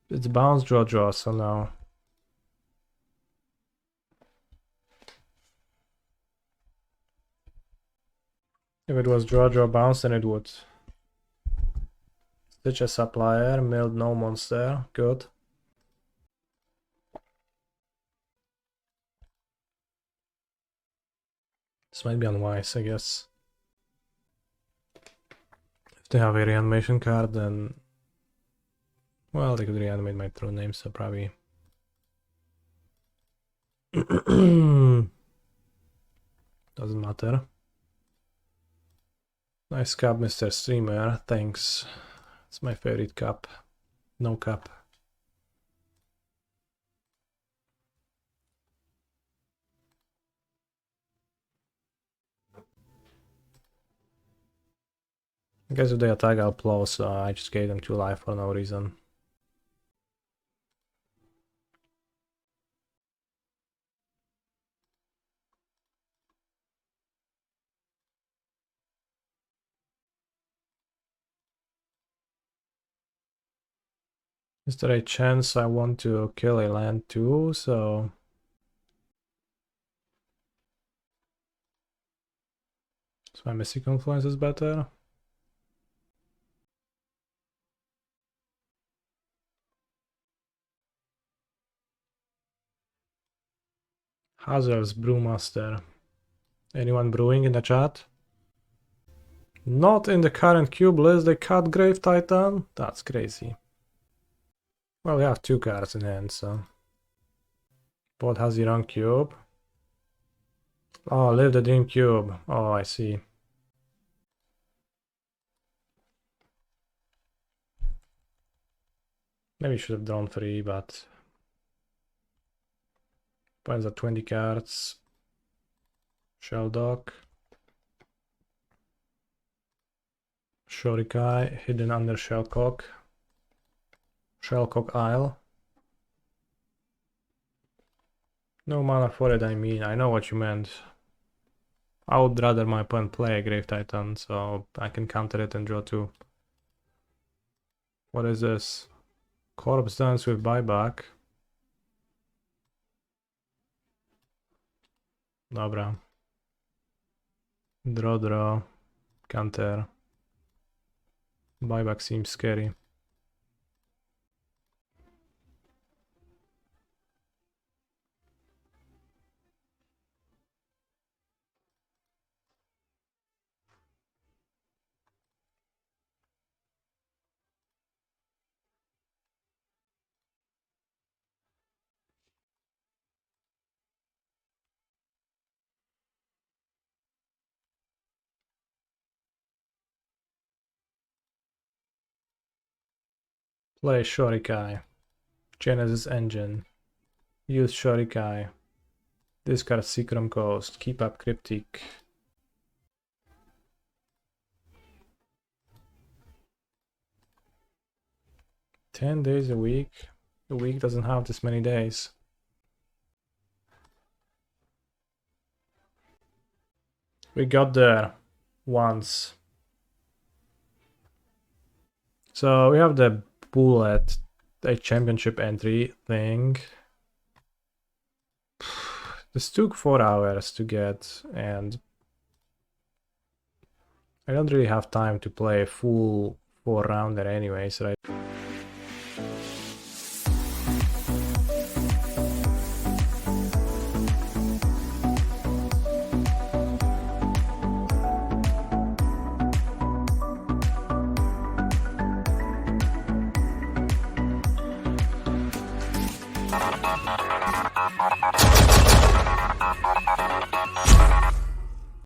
It's bounce draw, so no. If it was draw bounce, then it would stitch a supplier, milled no monster. Good. This might be unwise, I guess. If they have a reanimation card, then well, they could reanimate my throne name, so probably. Doesn't matter. Nice cup, Mr. Streamer. Thanks. It's my favorite cup. No cup. I guess if they attack, I'll plow, so I just gave them 2 life for no reason. Is there a chance I want to kill a land too? So my Mystic Confluence is better. Hazard's Brewmaster. Anyone brewing in the chat? Not in the current cube list, they cut Grave Titan? That's crazy. Well, we have 2 cards in hand, so. What has your own cube? Oh, live the dream cube. Oh, I see. Maybe should have drawn 3, but points at 20 cards. Shelldock. Shorikai, hidden under Shellcock. Shellcock Isle. No mana for it, I mean, I know what you meant. I would rather my opponent play a Grave Titan, so I can counter it and draw 2. What is this? Corpse Dance with buyback. Dobra. Draw. Counter. Buyback seems scary. Play Shorikai. Genesis Engine. Use Shorikai. Discard Seacrom Coast. Keep up Cryptic. $10 days a week? A week doesn't have this many days. We got there once. So we have the bullet, a championship entry thing. This took 4 hours to get, and I don't really have time to play a full 4-rounder anyways right